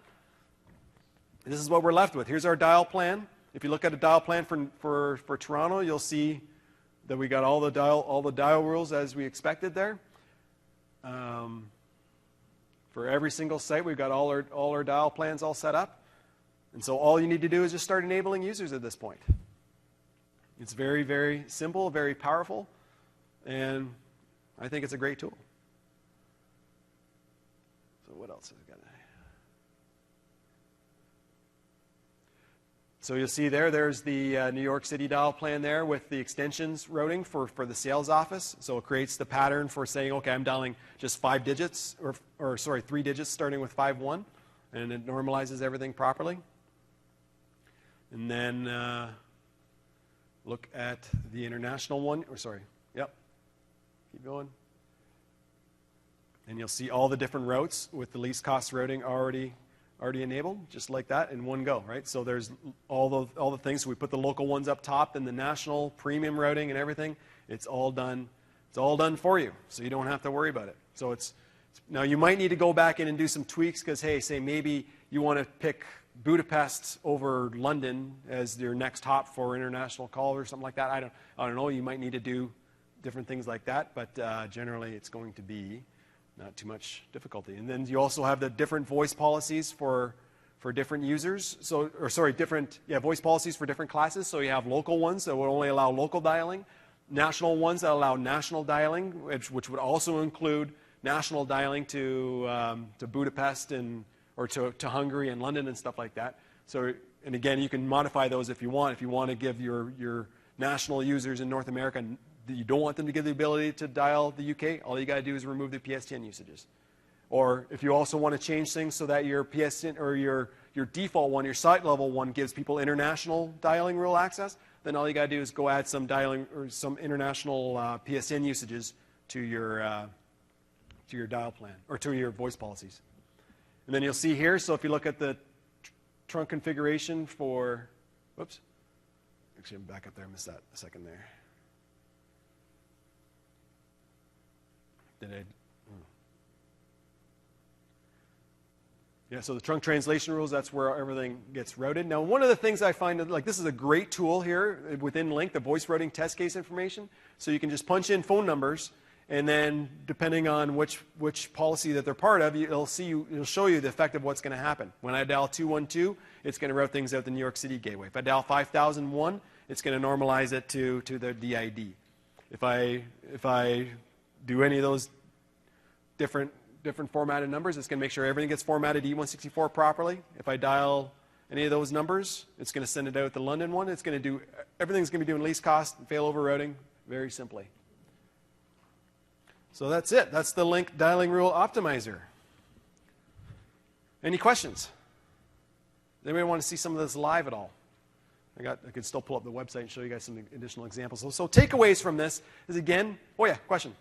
this is what we're left with. Here's our dial plan. If you look at a dial plan for Toronto, you'll see that we got all the dial rules as we expected there. For every single site, we've got all our dial plans all set up. And so all you need to do is just start enabling users at this point. It's very, very simple, very powerful, and I think it's a great tool. So what else has it got? So you'll see there's the New York City dial plan there with the extensions routing for the sales office. So it creates the pattern for saying, okay, I'm dialing just 5 digits, or 3 digits starting with 51, and it normalizes everything properly. And then look at the international one, keep going. And you'll see all the different routes with the least cost routing already enabled, just like that in one go, right? So there's all the things. So we put the local ones up top, then the national premium routing and everything. It's all done. It's all done for you, so you don't have to worry about it. So it's Now, you might need to go back in and do some tweaks because, hey, say maybe you want to pick Budapest over London as your next hop for international call or something like that. I don't know. You might need to do different things like that, but generally it's going to be not too much difficulty. And then you also have the different voice policies for different users. Different voice policies for different classes. So you have local ones that will only allow local dialing, national ones that allow national dialing, which would also include national dialing to Budapest or to Hungary and London and stuff like that. So, and again, you can modify those if you want. If you want to give your national users in North America, you don't want them to give the ability to dial the UK, all you got to do is remove the PSTN usages. Or if you also want to change things so that your PSTN or your default one, your site level one, gives people international dialing rule access, then all you got to do is go add some dialing or some international PSTN usages to your dial plan or to your voice policies. And then you'll see here, so if you look at the trunk configuration for, whoops, actually I'm back up there, I missed that a second there. Yeah, so the trunk translation rules, that's where everything gets routed. Now, one of the things I find, like this is a great tool here within Lync, the voice routing test case information. So you can just punch in phone numbers, and then depending on which policy that they're part of, it'll show you the effect of what's going to happen. When I dial 212, it's going to route things out the New York City gateway. If I dial 5001, it's going to normalize it to the DID. If I do any of those different formatted numbers, it's going to make sure everything gets formatted E164 properly. If I dial any of those numbers, it's going to send it out the London one. It's going to do, everything's going to be doing least cost and failover routing very simply. So that's it. That's the Lync dialing rule optimizer. Any questions? Does anybody want to see some of this live at all? I could still pull up the website and show you guys some additional examples. So takeaways from this is, again, oh yeah, question.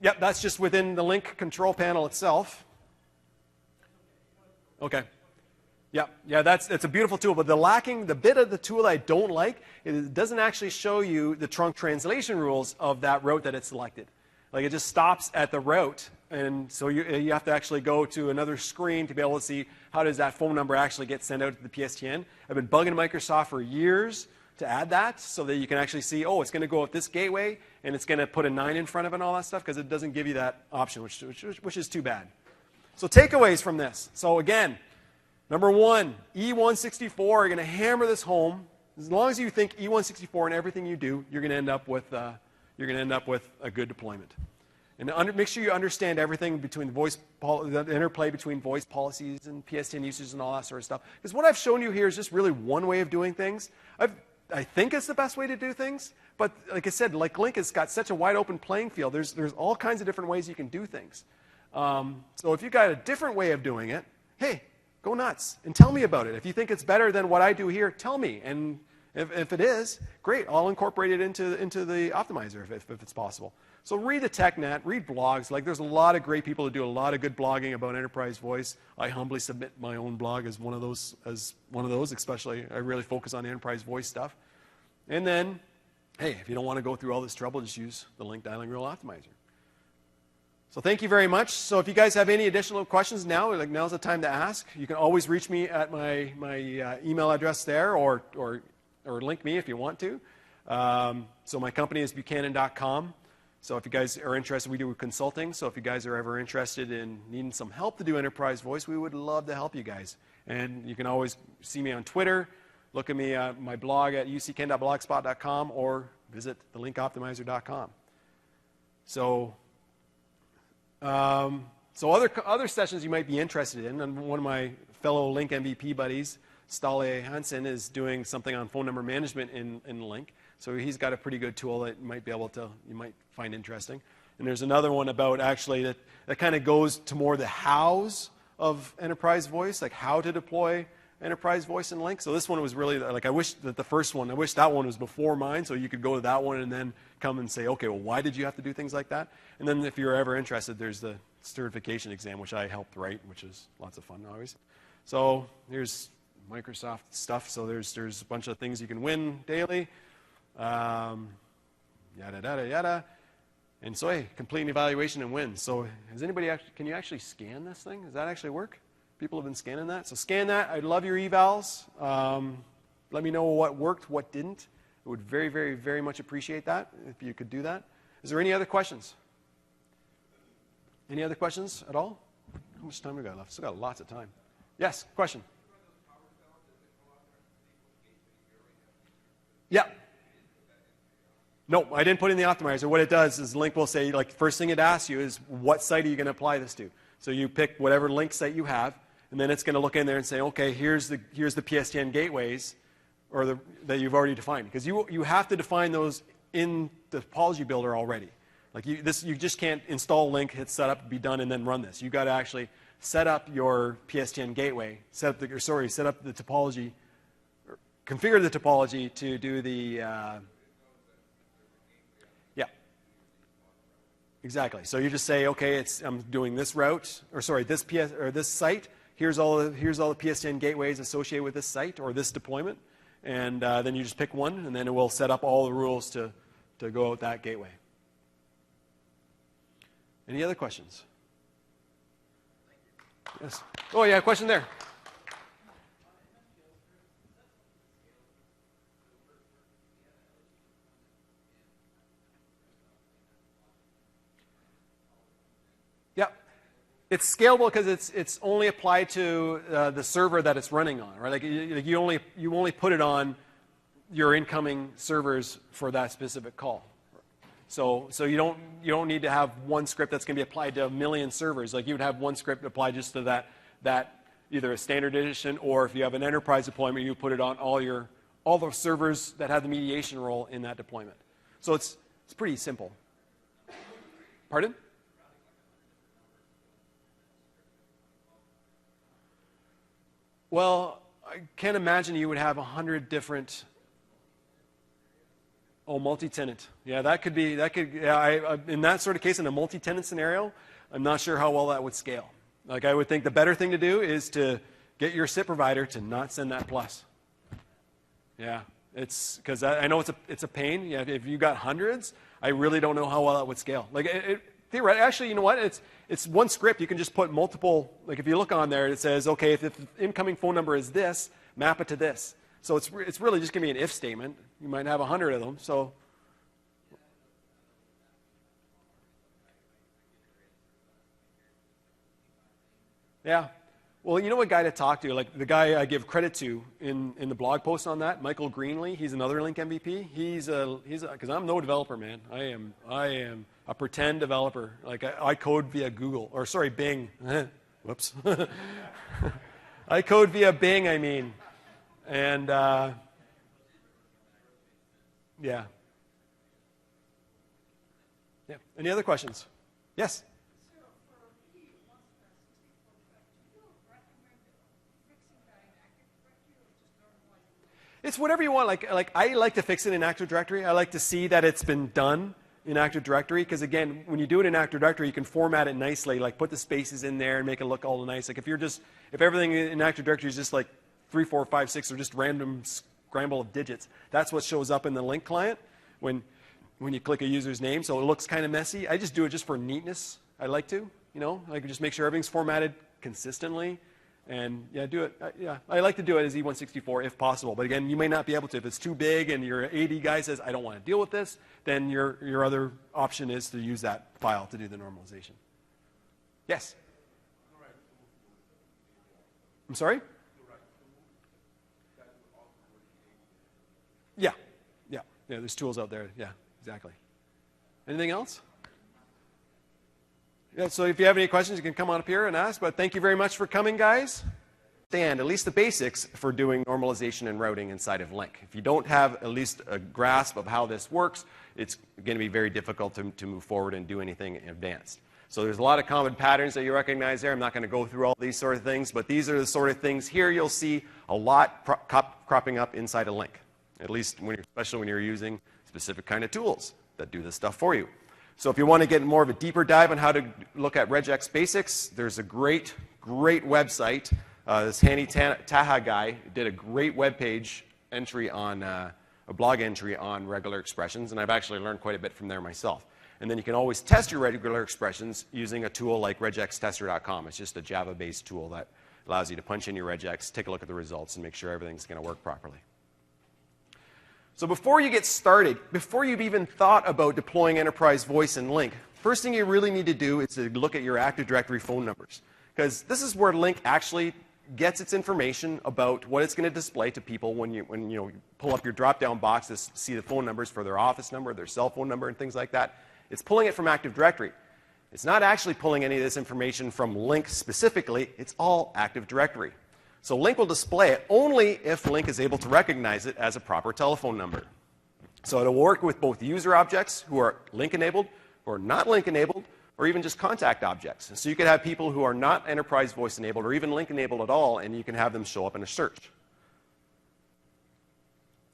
Yep, that's just within the Lync control panel itself. Okay. Yeah, it's a beautiful tool, but the bit of the tool I don't like is it doesn't actually show you the trunk translation rules of that route that it's selected. Like it just stops at the route, and so you have to actually go to another screen to be able to see how does that phone number actually get sent out to the PSTN. I've been bugging Microsoft for years to add that so that you can actually see, oh, it's going to go at this gateway, and it's going to put a 9 in front of it and all that stuff, because it doesn't give you that option, which is too bad. So takeaways from this. So again, number one, E164, you're going to hammer this home. As long as you think E164 in everything you do, you're going to end up with a good deployment. And make sure you understand everything between the interplay between voice policies and PSTN usage and all that sort of stuff. Because what I've shown you here is just really one way of doing things. I think it's the best way to do things, but like I said, like Lync has got such a wide open playing field. There's all kinds of different ways you can do things. So if you've got a different way of doing it, hey, go nuts and tell me about it. If you think it's better than what I do here, tell me. And if it is, great, I'll incorporate it into the optimizer if it's possible. So read the TechNet, read blogs. Like there's a lot of great people who do a lot of good blogging about enterprise voice. I humbly submit my own blog as one of those, especially I really focus on the enterprise voice stuff. And then, hey, if you don't want to go through all this trouble, just use the Lync dialing rule optimizer. So thank you very much. So if you guys have any additional questions now, now's the time to ask. You can always reach me at my email address there, or link me if you want to. So my company is buchanan.com. So if you guys are interested, we do consulting. So if you guys are ever interested in needing some help to do enterprise voice, we would love to help you guys. And you can always see me on Twitter, look at me at my blog at ucken.blogspot.com, or visit thelincoptimizer.com. So other sessions you might be interested in, and one of my fellow Lync MVP buddies, Ståle Hansen, is doing something on phone number management in Lync. So he's got a pretty good tool that you might find interesting. And there's another one about actually that kind of goes to more the hows of enterprise voice, like how to deploy enterprise voice in Lync. So this one was really, like I wish that that one was before mine, so you could go to that one and then come and say, okay, well, why did you have to do things like that? And then if you're ever interested, there's the certification exam, which I helped write, which is lots of fun always. So here's Microsoft stuff. So there's a bunch of things you can win daily. Yada, yada, yada. And so, hey, complete an evaluation and win. So has anybody actually, can you actually scan this thing? Does that actually work? People have been scanning that. So scan that. I'd love your evals. Let me know what worked, what didn't. I would very, very, very much appreciate that if you could do that. Is there any other questions? Any other questions at all? How much time we got left? Still got lots of time. Yes, question. Yeah. No, I didn't put in the optimizer. What it does is Lync will say, like, first thing it asks you is, what site are you going to apply this to? So you pick whatever Lync site you have, and then it's going to look in there and say, okay, here's the PSTN gateways or that you've already defined. Because you have to define those in the topology builder already. Like you just can't install Lync, hit setup, be done, and then run this. You've got to actually set up your PSTN gateway, set up the topology, configure the topology to do the exactly. So you just say, okay, I'm doing this route, or sorry, this site. Here's all the PSTN gateways associated with this site or this deployment, and then you just pick one, and then it will set up all the rules to go out that gateway. Any other questions? Yes. Oh yeah, question there. It's scalable because it's only applied to the server that it's running on, right? Like you only put it on your incoming servers for that specific call. So you don't need to have one script that's going to be applied to a million servers. Like you would have one script applied just to that either a standard edition, or if you have an enterprise deployment, you put it on all the servers that have the mediation role in that deployment. So it's pretty simple. Pardon? Well, I can't imagine you would have 100 different. Oh, multi-tenant. Yeah, in that sort of case, in a multi-tenant scenario, I'm not sure how well that would scale. Like I would think the better thing to do is to get your SIP provider to not send that plus. Yeah, it's because I know it's a pain. Yeah, if you got hundreds, I really don't know how well that would scale. Like theoretically, actually, you know what? It's one script. You can just put multiple. Like if you look on there, it says, okay, if the incoming phone number is this, map it to this. So it's really just going to be an if statement. You might have 100 of them. So yeah. Well, you know what guy to talk to? Like the guy I give credit to in the blog post on that, Michael Greenlee. He's another Lync MVP. He's because I'm no developer, man. I am a pretend developer. Like I code via Google, or sorry, Bing. Whoops. I code via Bing, I mean. And yeah. Yeah. Any other questions? Yes. So for me, once the 64 track, do you recommend fixing that in Active Directory or just normalizing? It's whatever you want. Like I like to fix it in Active Directory. I like to see that it's been done in Active Directory, because again, when you do it in Active Directory, you can format it nicely, like put the spaces in there and make it look all nice. Like if everything in Active Directory is just like 3, 4, 5, 6, or just random scramble of digits, that's what shows up in the Lync client when you click a user's name. So it looks kind of messy. I just do it just for neatness. I like to, I can just make sure everything's formatted consistently. And yeah, do it. I like to do it as E164 if possible. But again, you may not be able to. If it's too big and your AD guy says, I don't want to deal with this, then your other option is to use that file to do the normalization. Yes? I'm sorry? Yeah. There's tools out there. Yeah, exactly. Anything else? Yeah, so if you have any questions, you can come on up here and ask. But thank you very much for coming, guys. Understand at least the basics for doing normalization and routing inside of Lync. If you don't have at least a grasp of how this works, it's going to be very difficult to move forward and do anything advanced. So there's a lot of common patterns that you recognize there. I'm not going to go through all these sort of things, but these are the sort of things here you'll see a lot cropping up inside of Lync, at least especially when you're using specific kind of tools that do this stuff for you. So if you want to get more of a deeper dive on how to look at regex basics, there's a great website This Hanny Taha guy did a great web page entry on, a blog entry on regular expressions, and I've actually learned quite a bit from there myself. And then you can always test your regular expressions using a tool like regextester.com. It's just a Java-based tool that allows you to punch in your regex, take a look at the results, and make sure everything's going to work properly. So before you get started, before you've even thought about deploying enterprise voice in Lync, first thing you really need to do is to look at your Active Directory phone numbers. Because this is where Lync actually gets its information about what it's going to display to people when you pull up your drop-down box to see the phone numbers for their office number, their cell phone number, and things like that. It's pulling it from Active Directory. It's not actually pulling any of this information from Lync specifically. It's all Active Directory. So Lync will display it only if Lync is able to recognize it as a proper telephone number. So it'll work with both user objects who are Lync enabled, who are not Lync enabled, or even just contact objects. So you could have people who are not enterprise voice enabled or even Lync enabled at all, and you can have them show up in a search.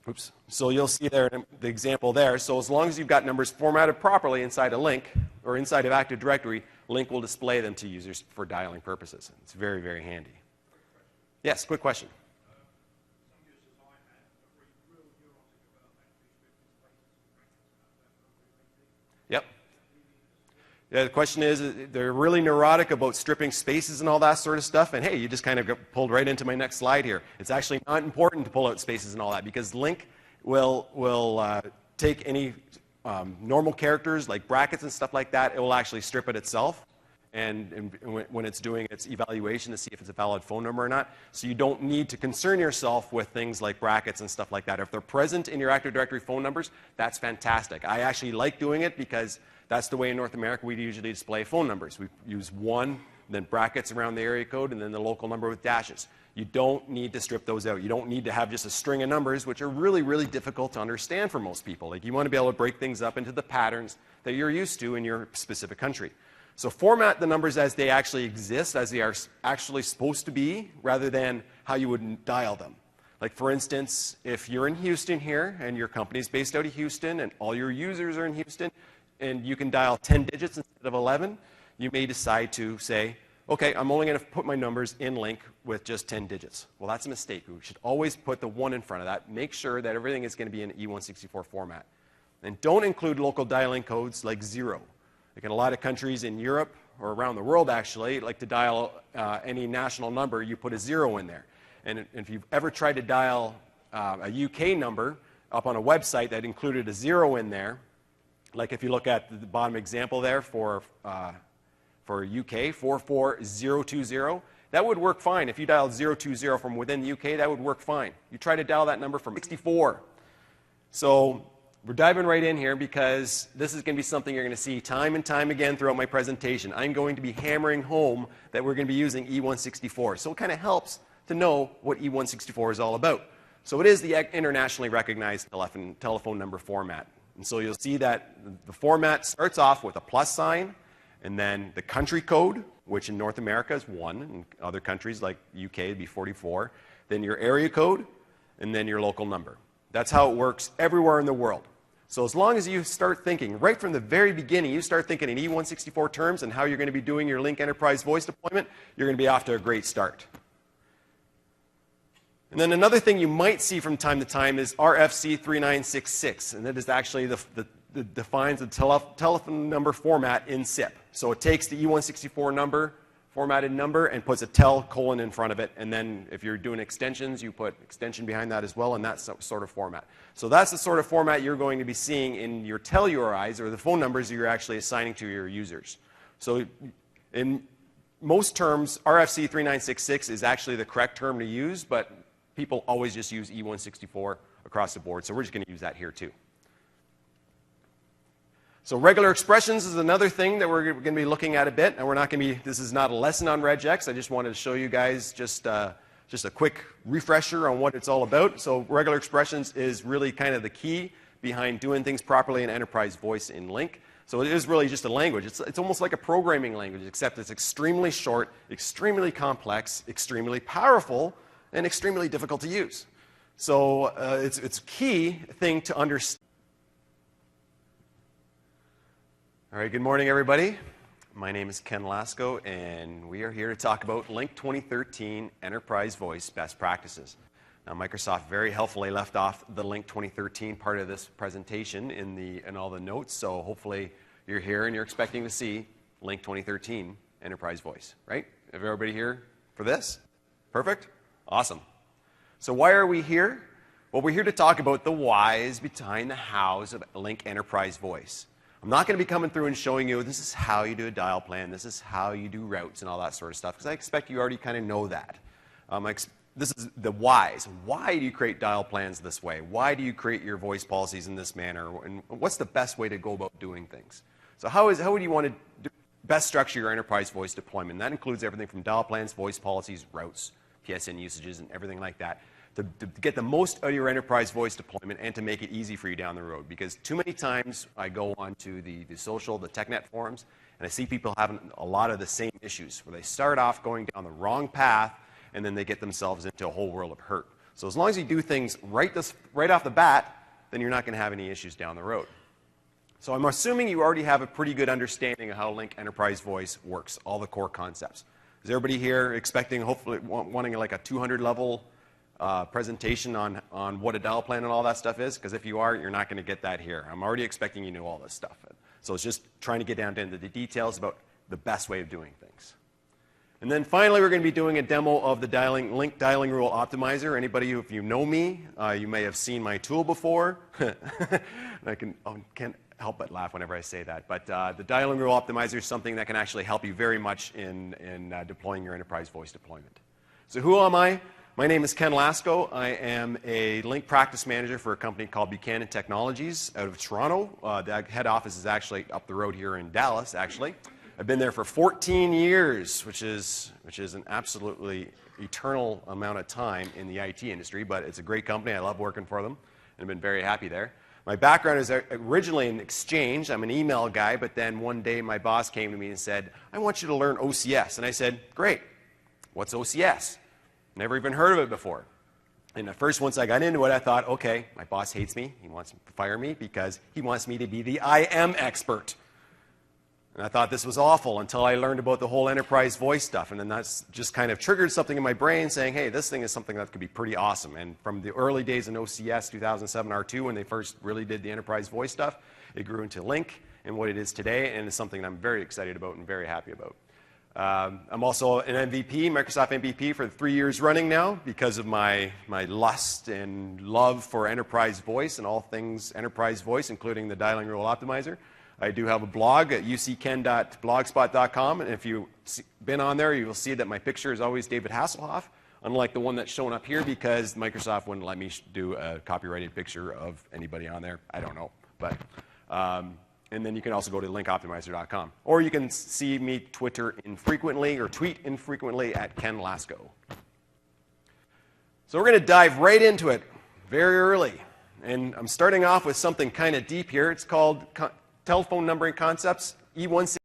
Oops. So you'll see there the example there. So as long as you've got numbers formatted properly inside a Lync or inside of Active Directory, Lync will display them to users for dialing purposes. It's very, very handy. Yes, quick question. Yep. Yeah, the question is, they're really neurotic about stripping spaces and all that sort of stuff. And hey, you just kind of got pulled right into my next slide here. It's actually not important to pull out spaces and all that because Lync will take any normal characters like brackets and stuff like that. It will actually strip it itself. And when it's doing its evaluation to see if it's a valid phone number or not. So you don't need to concern yourself with things like brackets and stuff like that. If they're present in your Active Directory phone numbers, that's fantastic. I actually like doing it because that's the way in North America we usually display phone numbers. We use one, then brackets around the area code, and then the local number with dashes. You don't need to strip those out. You don't need to have just a string of numbers, which are really, really difficult to understand for most people. Like you want to be able to break things up into the patterns that you're used to in your specific country. So format the numbers as they actually exist, as they are actually supposed to be, rather than how you would dial them. Like for instance, if you're in Houston here, and your company's based out of Houston, and all your users are in Houston, and you can dial 10 digits instead of 11, you may decide to say, okay, I'm only going to put my numbers in Lync with just 10 digits. Well, that's a mistake. We should always put the 1 in front of that. Make sure that everything is going to be in E164 format. And don't include local dialing codes like 0. Like in a lot of countries in Europe, or around the world actually, like to dial any national number, you put a 0 in there. And if you've ever tried to dial a UK number up on a website that included a 0 in there, like if you look at the bottom example there for UK, 44020, that would work fine. If you dialed 020 from within the UK, that would work fine. You try to dial that number from 64. So we're diving right in here because this is going to be something you're going to see time and time again throughout my presentation. I'm going to be hammering home that we're going to be using E164. So it kind of helps to know what E164 is all about. So it is the internationally recognized telephone number format. And so you'll see that the format starts off with a plus sign, and then the country code, which in North America is 1, in other countries like UK it'd be 44, then your area code, and then your local number. That's how it works everywhere in the world. So as long as you start thinking, right from the very beginning, you start thinking in E164 terms and how you're going to be doing your Lync Enterprise Voice deployment, you're going to be off to a great start. And then another thing you might see from time to time is RFC 3966, and that is actually defines the telephone number format in SIP. So it takes the E164 number, formatted number, and puts a tel colon in front of it, and then if you're doing extensions, you put extension behind that as well, and that sort of format. So that's the sort of format you're going to be seeing in your tel URIs, or the phone numbers you're actually assigning to your users. So in most terms, RFC 3966 is actually the correct term to use, but people always just use E164 across the board, so we're just going to use that here too. So regular expressions is another thing that we're going to be looking at a bit, and we're not going to be, this is not a lesson on regex. I just wanted to show you guys just a quick refresher on what it's all about. So regular expressions is really kind of the key behind doing things properly in enterprise voice in Lync. So it is really just a language. It's almost like a programming language, except it's extremely short, extremely complex, extremely powerful, and extremely difficult to use. So it's a key thing to understand. All right, good morning, everybody. my name is Ken Lasko, and we are here to talk about Lync 2013 Enterprise Voice Best Practices. Now, Microsoft very helpfully left off the Lync 2013 part of this presentation in all the notes, so hopefully you're here and you're expecting to see Lync 2013 Enterprise Voice, right? Have everybody here for this? Perfect? Awesome. So why are we here? Well, we're here to talk about the whys behind the hows of Lync Enterprise Voice. I'm not going to be coming through and showing you this is how you do a dial plan, this is how you do routes and all that sort of stuff, because I expect you already kind of know that. This is the whys. Why do you create dial plans this way? Why do you create your voice policies in this manner? And what's the best way to go about doing things? So how would you want to best structure your enterprise voice deployment? That includes everything from dial plans, voice policies, routes, PSTN usages, and everything like that. To get the most out of your enterprise voice deployment and to make it easy for you down the road. Because too many times I go onto the social, the TechNet forums, and I see people having a lot of the same issues where they start off going down the wrong path and then they get themselves into a whole world of hurt. So as long as you do things right off the bat, then you're not going to have any issues down the road. So I'm assuming you already have a pretty good understanding of how Lync Enterprise Voice works, all the core concepts. Is everybody here expecting, hopefully, wanting like a 200 level presentation on what a dial plan and all that stuff is? Because if you are, you're not going to get that here. I'm already expecting you to know all this stuff. So it's just trying to get down into the details about the best way of doing things. And then finally, we're going to be doing a demo of the Lync Dialing Rule Optimizer. Anybody who, if you know me, you may have seen my tool before. I can't help but laugh whenever I say that. But the Dialing Rule Optimizer is something that can actually help you very much in deploying your enterprise voice deployment. So who am I? My name is Ken Lasko. I am a Lync practice manager for a company called Buchanan Technologies out of Toronto. The head office is actually up the road here in Dallas, actually. I've been there for 14 years, which is an absolutely eternal amount of time in the IT industry, but it's a great company. I love working for them, and I've been very happy there. My background is originally in Exchange. I'm an email guy, but then one day my boss came to me and said, I want you to learn OCS. And I said, great. What's OCS? Never even heard of it before. And at first, once I got into it, I thought, okay, my boss hates me. He wants to fire me because he wants me to be the IM expert. And I thought this was awful until I learned about the whole enterprise voice stuff. And then that's just kind of triggered something in my brain saying, hey, this thing is something that could be pretty awesome. And from the early days in OCS 2007 R2, when they first really did the enterprise voice stuff, it grew into Lync and what it is today. And it's something that I'm very excited about and very happy about. I'm also an MVP, Microsoft MVP, for 3 years running now because of my lust and love for enterprise voice and all things enterprise voice, including the Dialing Rule Optimizer. I do have a blog at ucken.blogspot.com, and if you've been on there, you will see that my picture is always David Hasselhoff, unlike the one that's shown up here because Microsoft wouldn't let me do a copyrighted picture of anybody on there. I don't know. But, and then you can also go to linkoptimizer.com. Or you can see me Twitter infrequently or tweet infrequently at Ken Lasko. So we're going to dive right into it very early. And I'm starting off with something kind of deep here. It's called Telephone Numbering Concepts, E160.